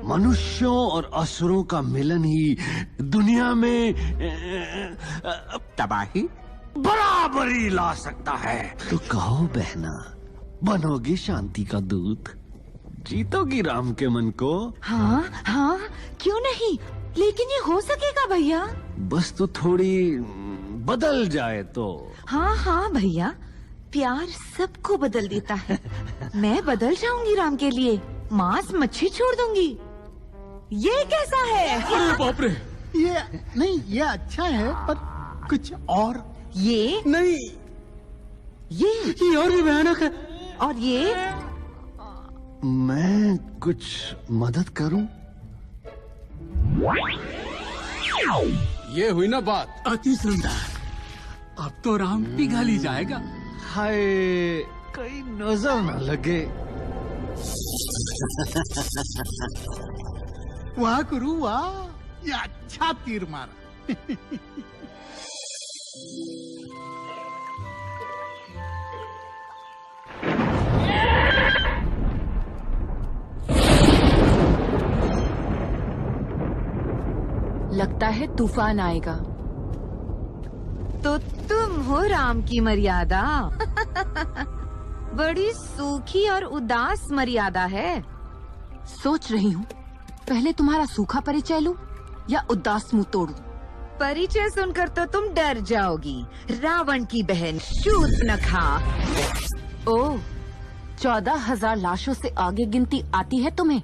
मनुष्यों और असुरों का मिलन ही दुनिया में तबाही बराबरी ला सकता है। तो कहो बहना, बनोगी शांति का दूत? जीतोगी राम के मन को? हाँ हाँ, क्यों नहीं, लेकिन ये हो सकेगा भैया? बस तो थोड़ी बदल जाए तो। हाँ हाँ भैया, प्यार सबको बदल देता है। मैं बदल जाऊंगी राम के लिए, मांस मच्छी छोड़ दूंगी। ये कैसा है? अरे बाप रे! ये नहीं, ये अच्छा है, पर कुछ और। ये नहीं, ये और भी भयानक है। और ये मैं कुछ मदद करूं? ये हुई ना बात, अति सुंदर। अब तो राम पिघल ही जाएगा। हाय, कहीं नजर न लगे। वाह गुरु वाह, ये अच्छा तीर मारा। लगता है तूफान आएगा। तो तुम हो राम की मर्यादा। बड़ी सूखी और उदास मर्यादा है। सोच रही हूँ पहले तुम्हारा सूखा परिचय लूं या उदास मुंह तोड़ूं। परिचय सुनकर तो तुम डर जाओगी। रावण की बहन शूर्पणखा। ओह, 14,000 लाशों से आगे गिनती आती है तुम्हें?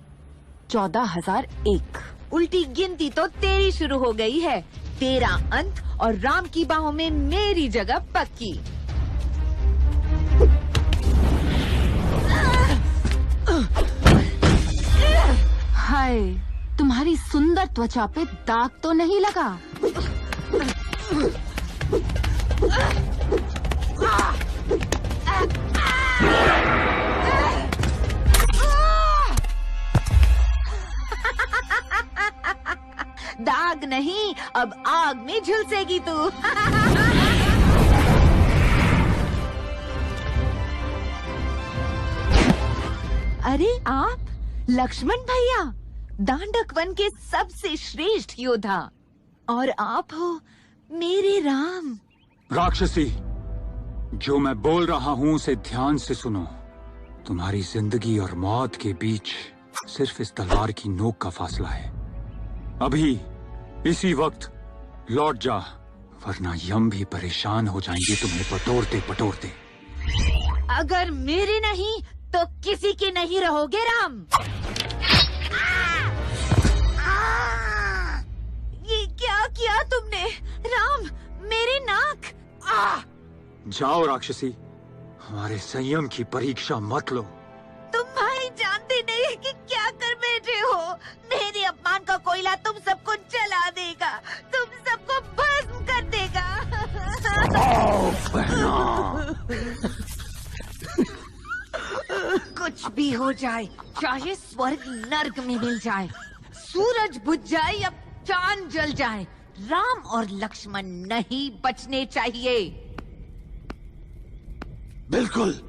14,001। उल्टी गिनती तो तेरी शुरू हो गई है। तेरा अंत और राम की बाहों में मेरी जगह पक्की। हाय, तुम्हारी सुंदर त्वचा पे दाग तो नहीं लगा? दाग नहीं, अब आग में झुलसेगी तू। अरे आप लक्ष्मण भैया, दांडक वन के सबसे श्रेष्ठ योद्धा, और आप हो मेरे राम। राक्षसी, जो मैं बोल रहा हूँ उसे ध्यान से सुनो। तुम्हारी जिंदगी और मौत के बीच सिर्फ इस तलवार की नोक का फासला है। अभी इसी वक्त लौट जा, वरना यम भी परेशान हो जाएंगे तुम्हें पटोरते पटोरते। अगर मेरे नहीं तो किसी के नहीं रहोगे राम। ये क्या किया तुमने राम? मेरी नाक। जाओ राक्षसी, हमारे संयम की परीक्षा मत लो। तुम भाई जानते नहीं कि क्या कर बैठे हो। मेरे अपमान का कोयला तुम सबको जला देगा, तुम सबको भस्म कर देगा। कुछ भी हो जाए, चाहे स्वर्ग नर्क में मिल जाए, सूरज बुझ जाए या चांद जल जाए, राम और लक्ष्मण नहीं बचने चाहिए। बिल्कुल,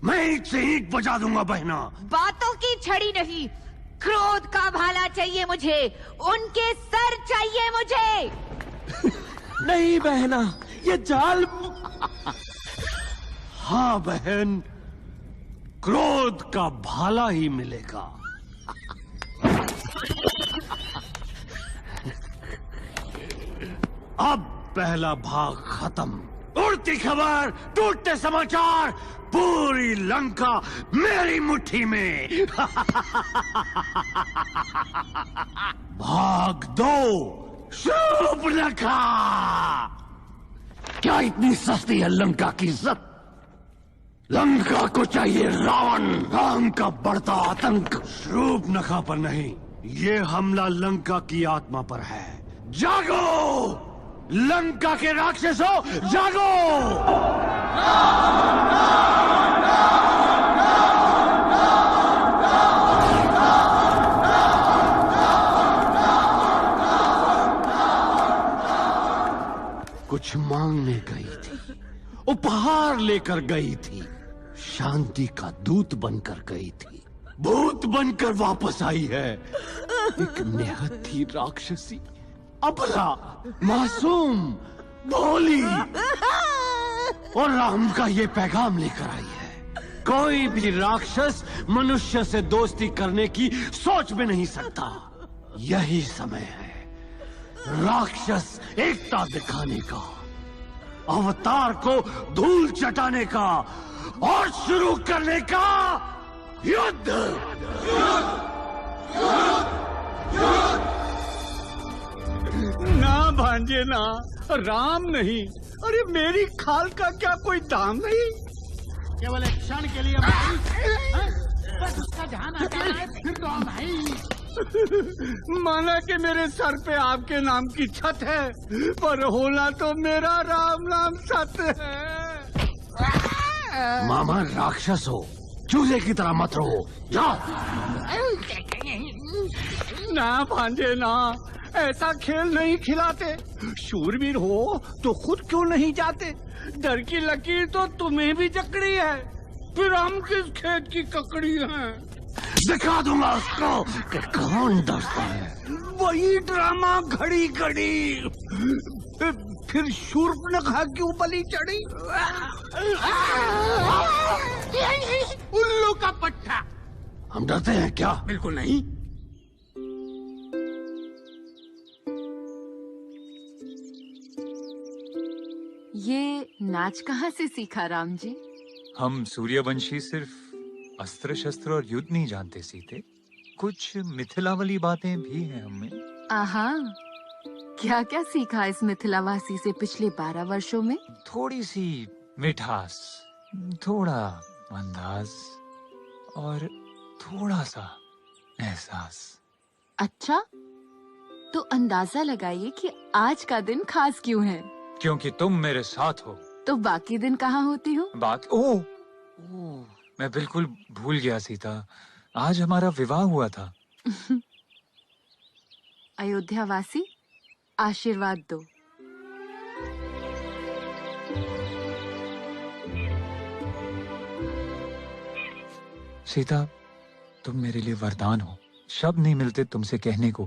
मैं ईंट से ईंट बजा दूंगा बहना। बातों की छड़ी नहीं, क्रोध का भाला चाहिए मुझे। उनके सर चाहिए मुझे। नहीं बहना, ये जाल। हाँ बहन, क्रोध का भाला ही मिलेगा। अब पहला भाग खत्म। उड़ती खबर, टूटते समाचार, पूरी लंका मेरी मुट्ठी में। भाग 2, शूर्पणखा। क्या इतनी सस्ती है लंका की इज्जत? लंका को चाहिए रावण। राम का बढ़ता आतंक शूर्पणखा पर नहीं, ये हमला लंका की आत्मा पर है। जागो लंका के राक्षसों, जागो। कुछ मांगने गई थी, उपहार लेकर गई थी, शांति का दूत बनकर गई थी, भूत बनकर वापस आई है। एक निहत्थी राक्षसी, अबला, मासूम, भोली, और राम का ये पैगाम लेकर आई है। कोई भी राक्षस मनुष्य से दोस्ती करने की सोच भी नहीं सकता। यही समय है राक्षस एकता दिखाने का, अवतार को धूल चटाने का और शुरू करने का युद्ध। ना भांजे ना, राम नहीं। अरे मेरी खाल का क्या कोई दाम नहीं? केवल एक क्षण के लिए बस उसका ध्यान हटा है, फिर तो हम भाई। माना कि मेरे सर पे आपके नाम की छत है, पर होना तो मेरा राम नाम सत्य है। मामा राक्षस हो, चूहे की तरह मत रहो। जाओ। ना भांजे ना, ऐसा खेल नहीं खिलाते। शूरवीर हो तो खुद क्यों नहीं जाते? डर की लकीर तो तुम्हें भी जकड़ी है, फिर हम किस खेत की ककड़ी हैं? दिखा दूंगा उसको कि कौन डरता है। वही ड्रामा घड़ी घड़ी, फिर शूर्पणखा क्यों बलि चढ़ी? उल्लू का पट्टा। हम डरते हैं क्या? बिल्कुल नहीं। ये नाच कहाँ से सीखा राम जी? हम सूर्यवंशी सिर्फ अस्त्र शस्त्र और युद्ध नहीं जानते सीते, कुछ मिथिलावली बातें भी हैं हमें। आहा, क्या क्या सीखा इस मिथिलावासी से पिछले 12 वर्षों में? थोड़ी सी मिठास, थोड़ा अंदाज और थोड़ा सा एहसास। अच्छा, तो अंदाजा लगाइए कि आज का दिन खास क्यों है? क्योंकि तुम मेरे साथ हो। तो बाकी दिन कहाँ होती हो? ओह, मैं बिल्कुल भूल गया सीता, आज हमारा विवाह हुआ था। अयोध्यावासी, आशीर्वाद दो। सीता, तुम मेरे लिए वरदान हो। शब्द नहीं मिलते तुमसे कहने को।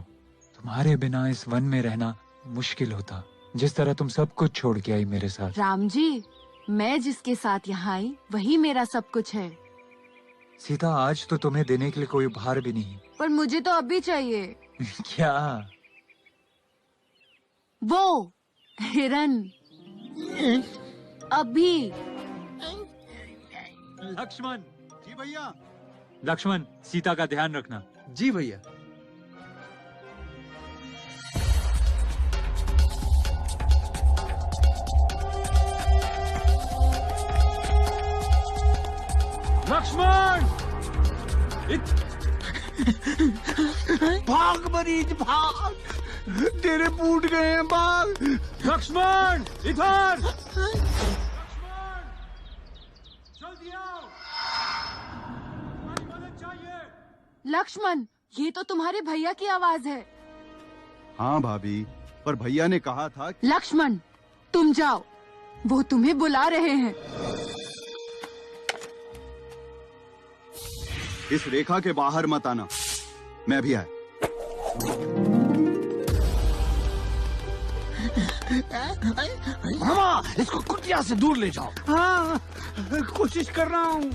तुम्हारे बिना इस वन में रहना मुश्किल होता, जिस तरह तुम सब कुछ छोड़ के आई मेरे साथ। राम जी, मैं जिसके साथ यहाँ आई वही मेरा सब कुछ है। सीता, आज तो तुम्हें देने के लिए कोई उपहार भी नहीं। पर मुझे तो अभी चाहिए। क्या? वो हिरन, अभी। लक्ष्मण। जी भैया। लक्ष्मण, सीता का ध्यान रखना। जी भैया। लक्ष्मण, भाग मरीज भाग, तेरे फूट गए हैं बाल। लक्ष्मण, इधर। जल्दी आओ, तुम्हारी मदद चाहिए। लक्ष्मण, ये तो तुम्हारे भैया की आवाज है। हाँ भाभी, पर भैया ने कहा था। लक्ष्मण, तुम जाओ, वो तुम्हें बुला रहे हैं। इस रेखा के बाहर मत आना, मैं भी आया। मामा, इसको कुटिया से दूर ले जाओ। हाँ, कोशिश कर रहा हूँ।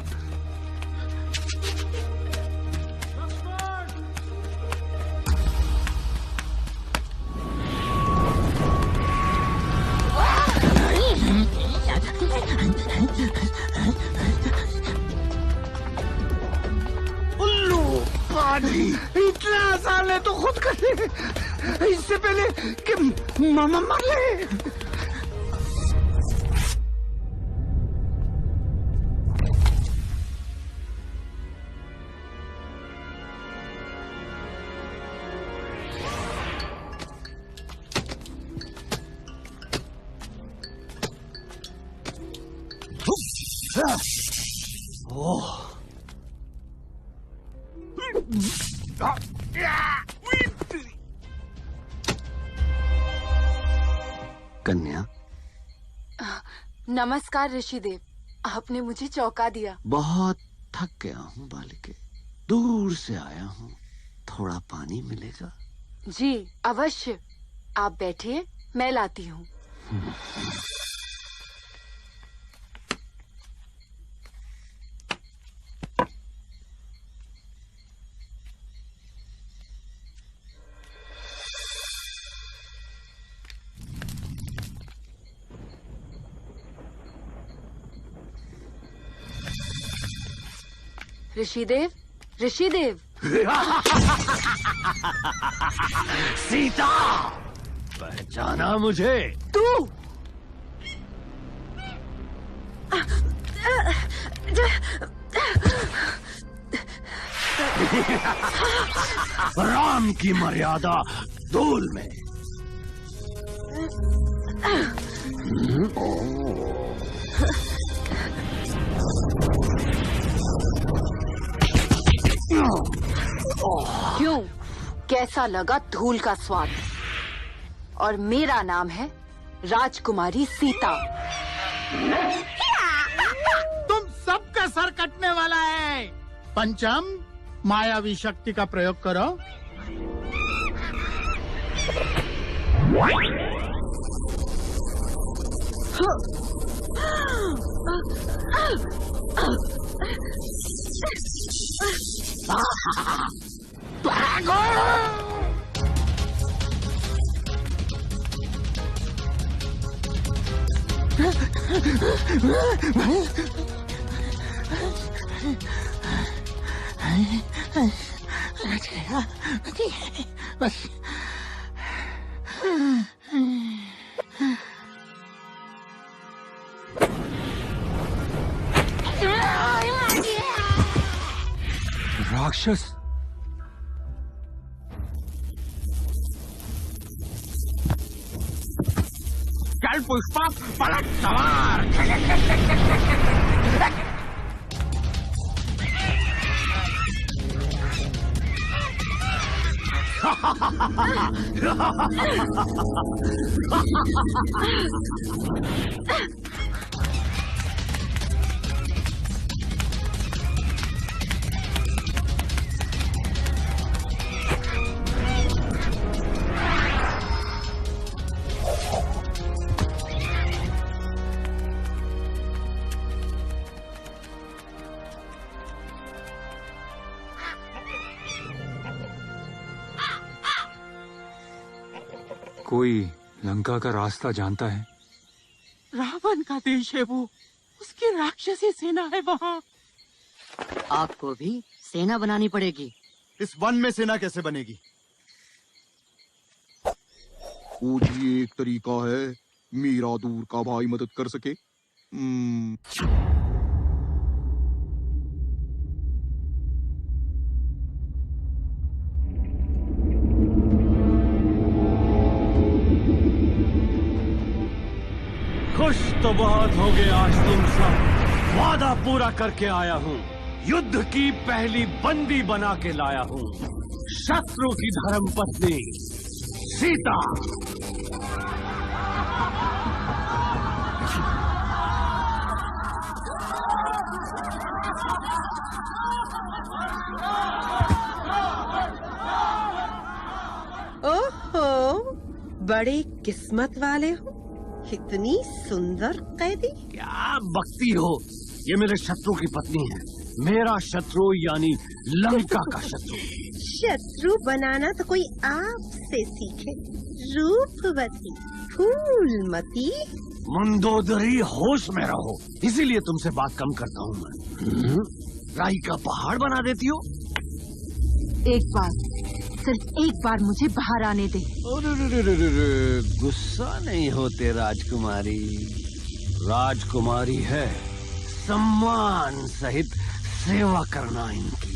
उल्लू पानी, इतना आसान है तो खुद करे, इससे पहले कि मामा मर ले। कन्या, नमस्कार ऋषिदेव, आपने मुझे चौंका दिया। बहुत थक गया हूँ बालिके, दूर से आया हूँ, थोड़ा पानी मिलेगा? जी अवश्य, आप बैठिए, मैं लाती हूँ। ऋषिदेव, ऋषिदेव। सीता, पहचाना मुझे? तू? राम की मर्यादा धूल में। क्यों? कैसा लगा धूल का स्वाद। और मेरा नाम है राजकुमारी सीता। तुम सबका सर कटने वाला है। पंचम, मायावी शक्ति का प्रयोग करो। बस राक्षस, चल पुष्पा, पलट सवार। कोई लंका का रास्ता जानता है? रावण का देश है वो, उसकी राक्षसी सेना है वहाँ। आपको भी सेना बनानी पड़ेगी। इस वन में सेना कैसे बनेगी? कोई एक तरीका है मीरा दूर का भाई मदद कर सके। खुश तो बहुत हो गए आज तुम सब। वादा पूरा करके आया हूँ, युद्ध की पहली बंदी बना के लाया हूँ, शत्रु की धर्मपत्नी सीता। ओहो, बड़े किस्मत वाले हो, इतनी सुंदर कैदी। क्या बकती हो, ये मेरे शत्रु की पत्नी है। मेरा शत्रु यानी लंका का शत्रु। शत्रु बनाना तो कोई आपसे सीखे, रूपवती फूलमती। मंदोदरी, होश में रहो, इसीलिए तुमसे बात कम करता हूँ मैं। राई का पहाड़ बना देती हो। एक बार, सिर्फ एक बार मुझे बाहर आने दे। गुस्सा नहीं होते राजकुमारी। राजकुमारी है, सम्मान सहित सेवा करना इनकी।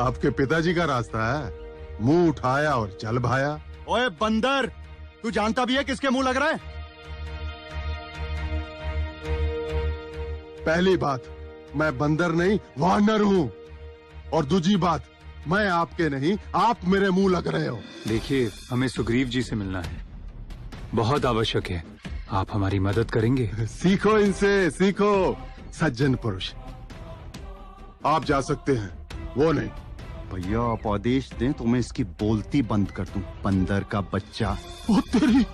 आपके पिताजी का रास्ता है, मुंह उठाया और चल भाया। ओए बंदर, तू जानता भी है किसके मुंह लग रहा है? पहली बात, मैं बंदर नहीं वानर हूँ, और दूसरी बात, मैं आपके नहीं, आप मेरे मुंह लग रहे हो। देखिए, हमें सुग्रीव जी से मिलना है, बहुत आवश्यक है। आप हमारी मदद करेंगे? सीखो इनसे, सीखो। सज्जन पुरुष। आप जा सकते हैं, वो नहीं। भैया आप आदेश दें तो मैं इसकी बोलती बंद कर दूं। बंदर का बच्चा। ओ तेरी,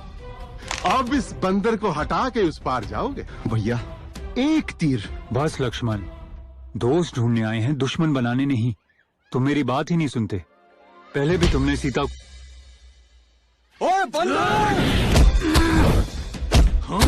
अब इस बंदर को हटा के उस पार जाओगे? भैया एक तीर। बस लक्ष्मण, दोस्त ढूंढने आए हैं, दुश्मन बनाने नहीं। तुम मेरी बात ही नहीं सुनते। पहले भी तुमने सीता। ओए बंदर! हाँ?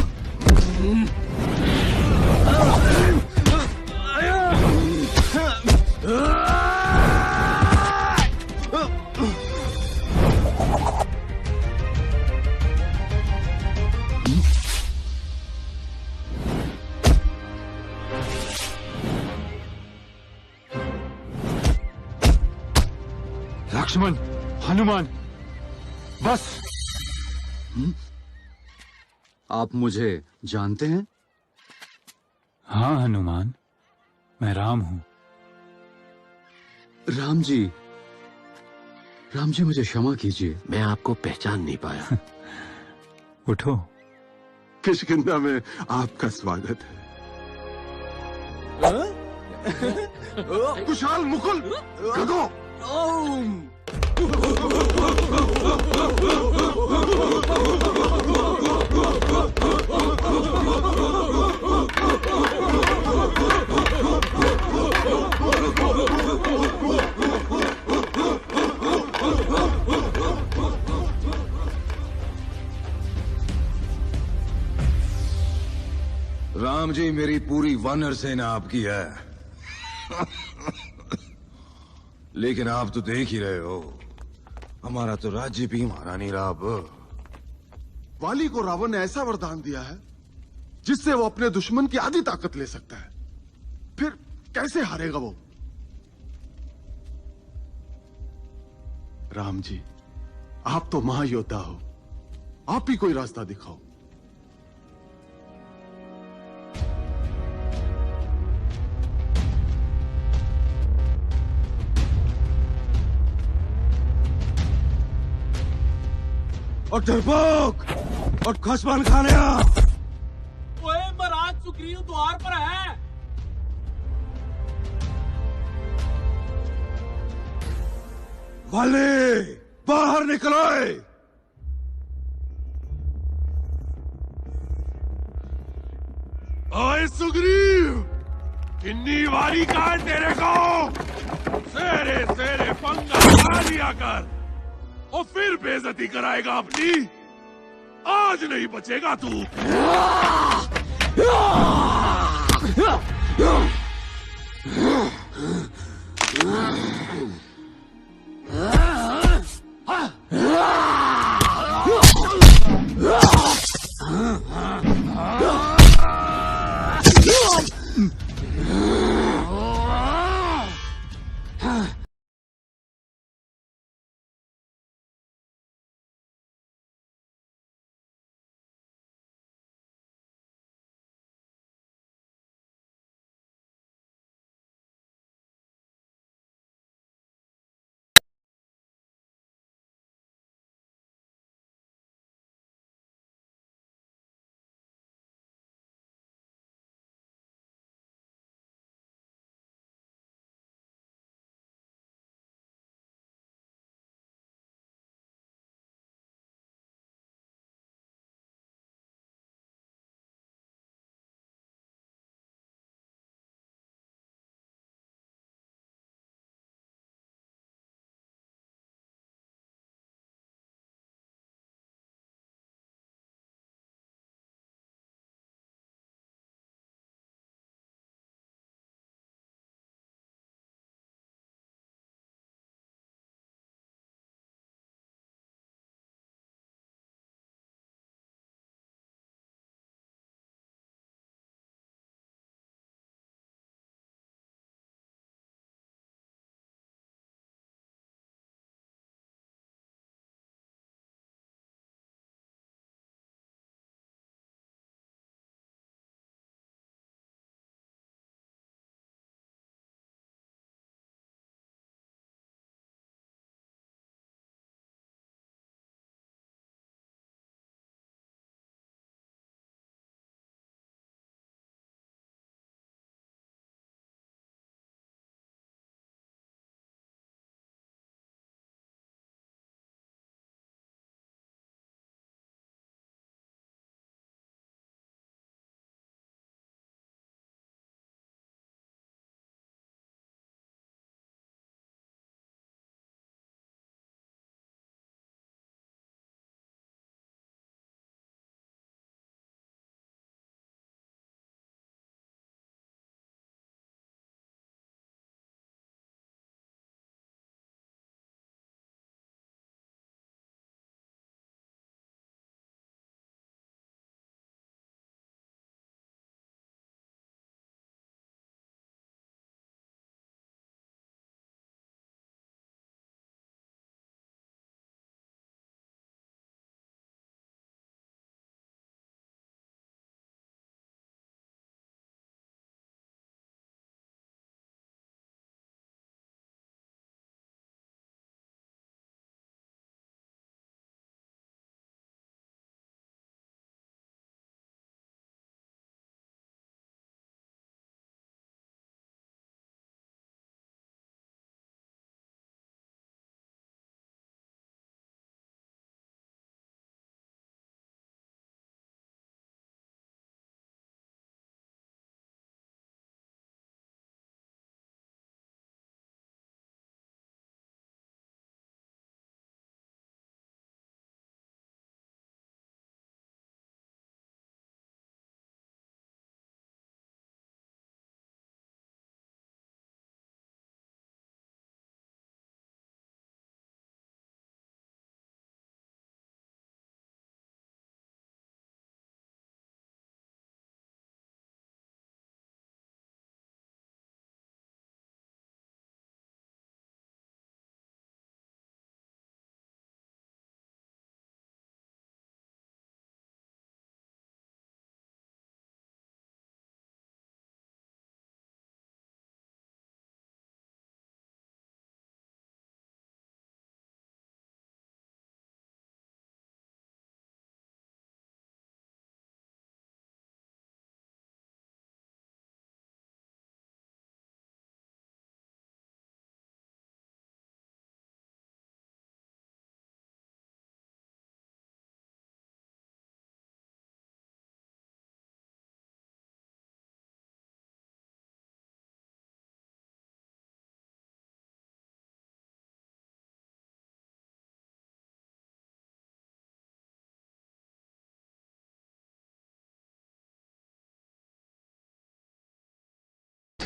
लक्ष्मण, हनुमान, बस। आप मुझे जानते हैं? हाँ हनुमान, मैं राम हूं। राम जी मुझे क्षमा कीजिए, मैं आपको पहचान नहीं पाया। उठो। किष्किंधा में आपका स्वागत है। कुशाल, मुकुल, गदो। राम जी, मेरी पूरी वानर सेना आपकी है। लेकिन आप तो देख ही रहे हो, हमारा तो राज्य भी महारानी राव। वाली को रावण ने ऐसा वरदान दिया है जिससे वो अपने दुश्मन की आधी ताकत ले सकता है। फिर कैसे हारेगा वो? राम जी, आप तो महायोद्धा हो, आप ही कोई रास्ता दिखाओ। और डरपोक और खसमान खाने आ। ओए महाराज, सुग्रीव द्वार पर है। वाले, बाहर निकलो। ओए सुग्रीव, किन्नी वारी का है तेरे को? सेरे सेरे पंगा खा लिया कर और फिर बेइज्जती कराएगा अपनी। आज नहीं बचेगा तू।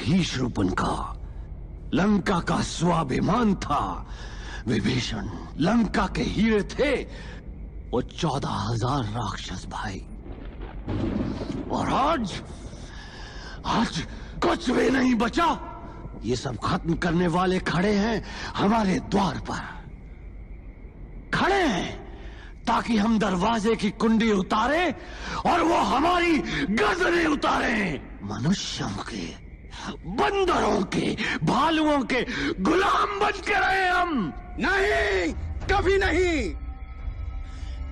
ही शूरपण का, लंका का स्वाभिमान था। विभीषण लंका के हीरे थे, वो 14,000 राक्षस भाई। और आज कुछ भी नहीं बचा। ये सब खत्म करने वाले खड़े हैं हमारे द्वार पर, खड़े हैं ताकि हम दरवाजे की कुंडी उतारे और वो हमारी गर्दनें उतारे। मनुष्यों के, बंदरों के, भालुओं के गुलाम बन के रहे हम। नहीं, कभी नहीं।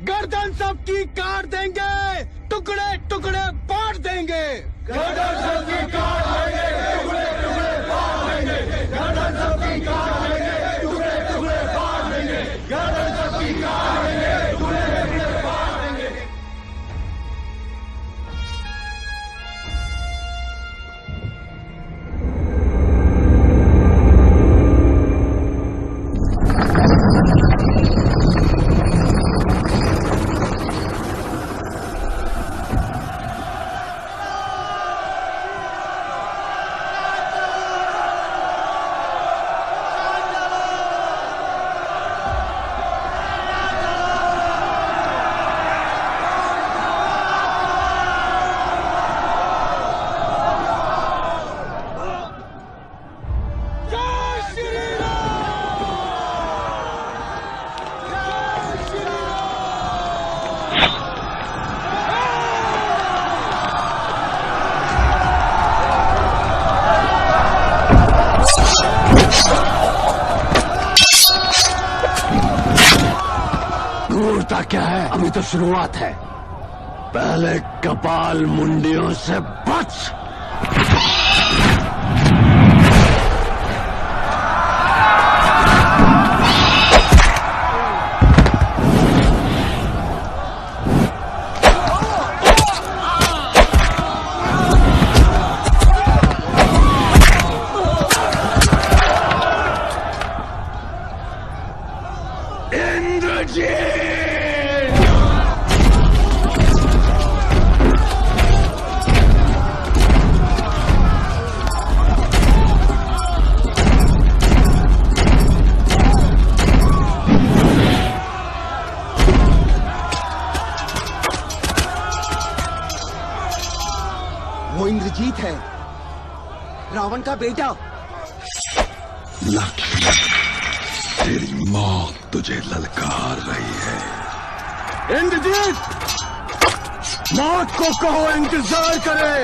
गर्दन सबकी काट देंगे, टुकड़े टुकड़े बांट देंगे। गर्दन सबकी काट देंगे, टुकड़े टुकड़े बांट देंगे। गर्दन सबकी काट देंगे, टुकड़े टुकड़े बांट देंगे। गर्दन सबकी काट देंगे, टुकड़े टुकड़े बांट देंगे। क्रूरता क्या है? अभी तो शुरुआत है। पहले कपाल मुंडियों से बच। वो इंद्रजीत है, रावण का बेटा। लक्ष्मण, तेरी मौत तुझे ललकार रही है। इंद्रजीत, मौत को कहो इंतजार करे।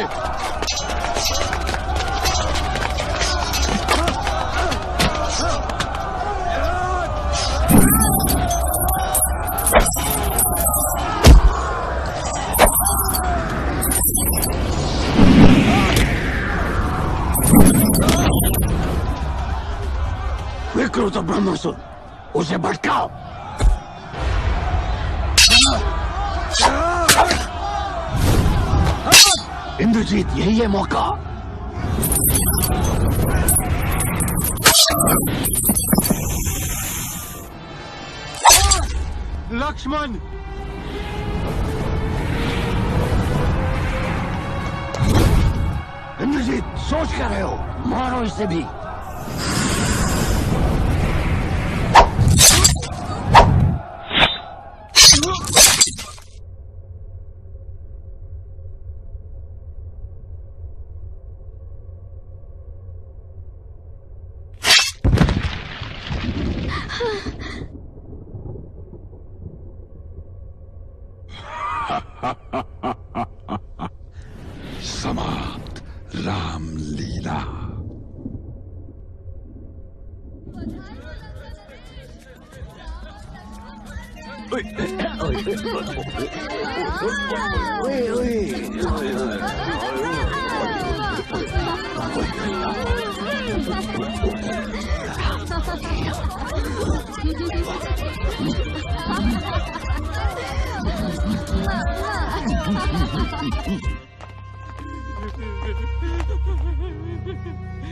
विकृत ब्रह्मासुर, उसे भटकाओ। इंद्रजीत, यही है मौका। लक्ष्मण, इंद्रजीत, सोच क्या रहे हो? मारो इसे भी। समाप्त रामलीला।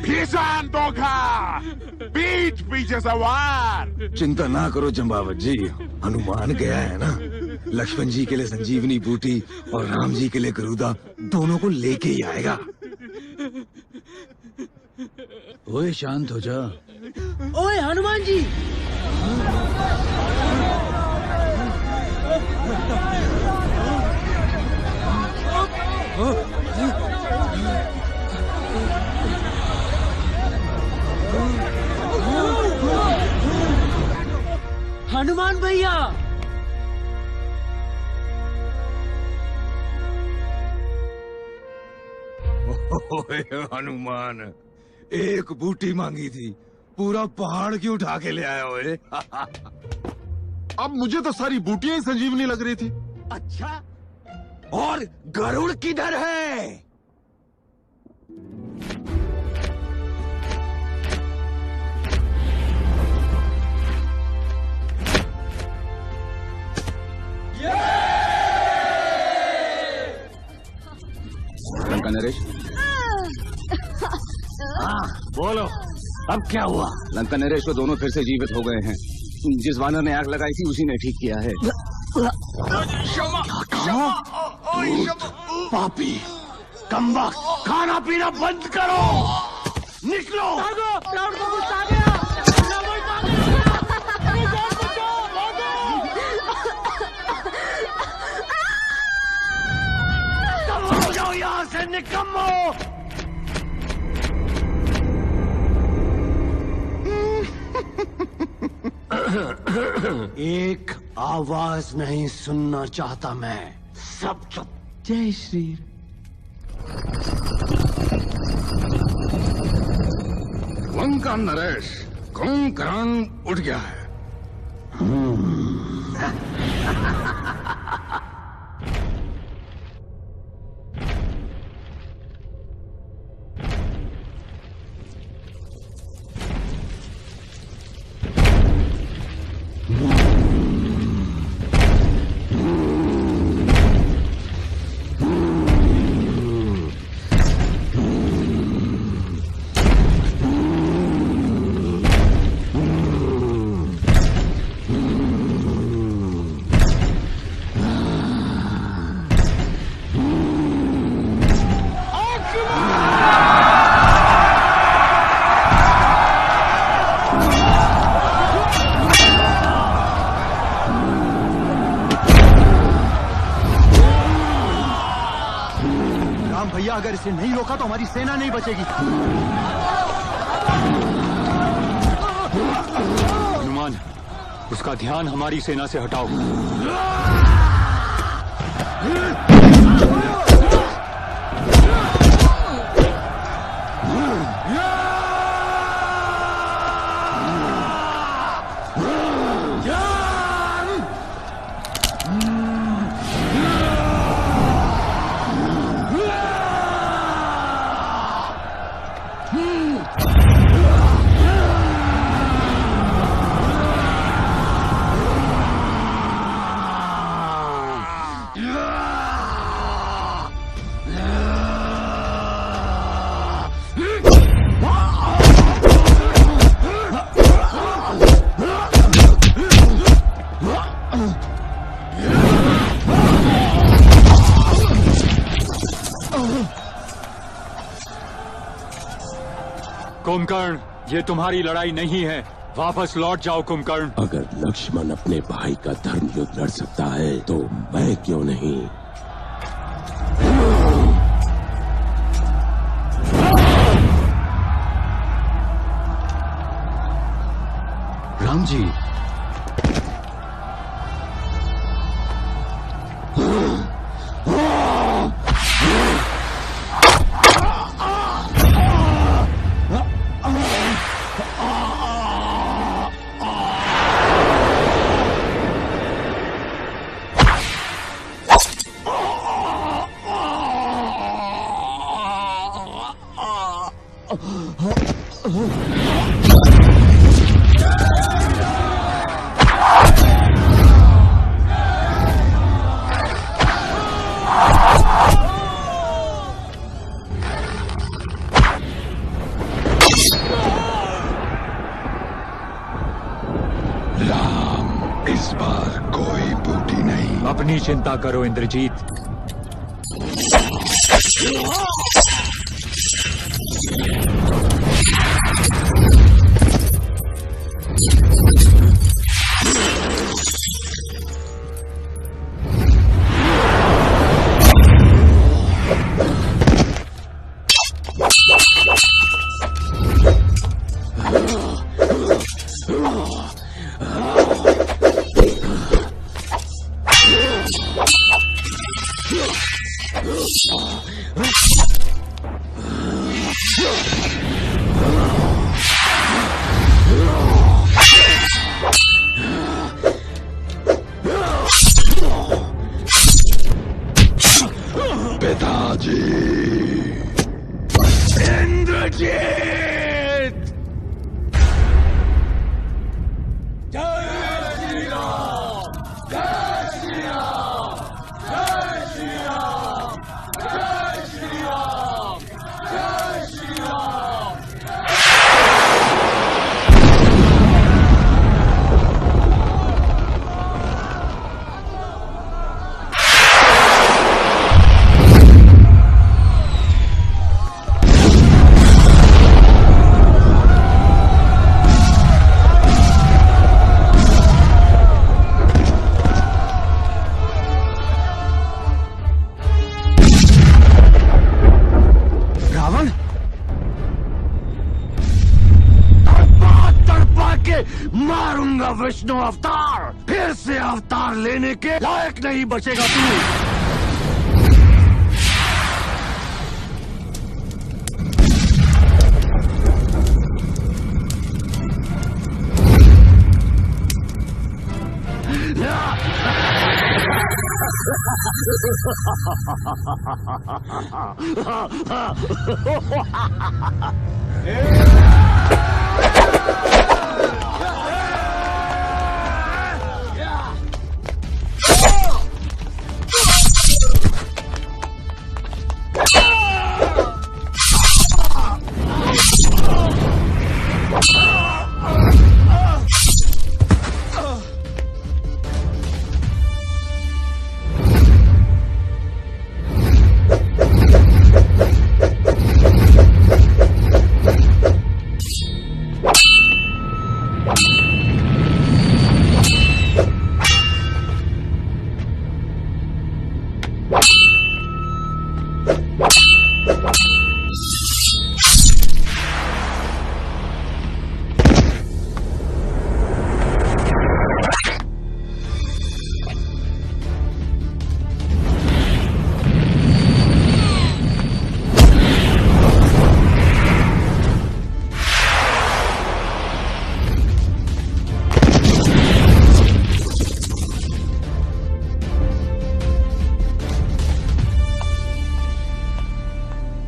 भीषण धोखा, पीठ पीछे सवार। चिंता ना करो जंबावत जी, हनुमान गया है ना। लक्ष्मण जी के लिए संजीवनी बूटी और राम जी के लिए गरुदा, दोनों को लेके ही आएगा। ओए शांत हो जा। ओए हनुमान जी, हनुमान भैया। ओए हनुमान, एक बूटी मांगी थी, पूरा पहाड़ क्यों उठा के ले आया ओए? अब मुझे तो सारी बूटियां ही संजीवनी लग रही थी। अच्छा, और गरुड़ किधर है? लंका नरेश, हाँ बोलो, अब क्या हुआ? लंका नरेश वो दोनों फिर से जीवित हो गए हैं। जिस वानर ने आग लगाई थी उसी ने ठीक किया है। पापी, कमबख्त, खाना पीना बंद करो, निकलो। रावण को गुस्सा आ गया। हो जाओ यहाँ से, निकम्मो। एक आवाज नहीं सुनना चाहता मैं, सब चुप। जय श्री लंका नरेश, कुंभकर्ण उठ गया है। भैया अगर इसे नहीं रोका तो हमारी सेना नहीं बचेगी। हनुमान, उसका ध्यान हमारी सेना से हटाओ। कुंभकर्ण, ये तुम्हारी लड़ाई नहीं है, वापस लौट जाओ कुंभकर्ण। अगर लक्ष्मण अपने भाई का धर्म युद्ध लड़ सकता है तो मैं क्यों नहीं? राम जी, इस बार कोई बूटी नहीं। अपनी चिंता करो इंद्रजीत। जीत। जय श्री राम, जय श्री राम, जय श्री राम, जय श्री राम, जय श्री राम। रावण तड़पा के मारूंगा विष्णु अवतार, फिर से अवतार लेने के लायक नहीं बचेगा तू।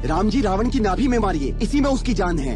राम जी रावण की नाभि में मारिए, इसी में उसकी जान है।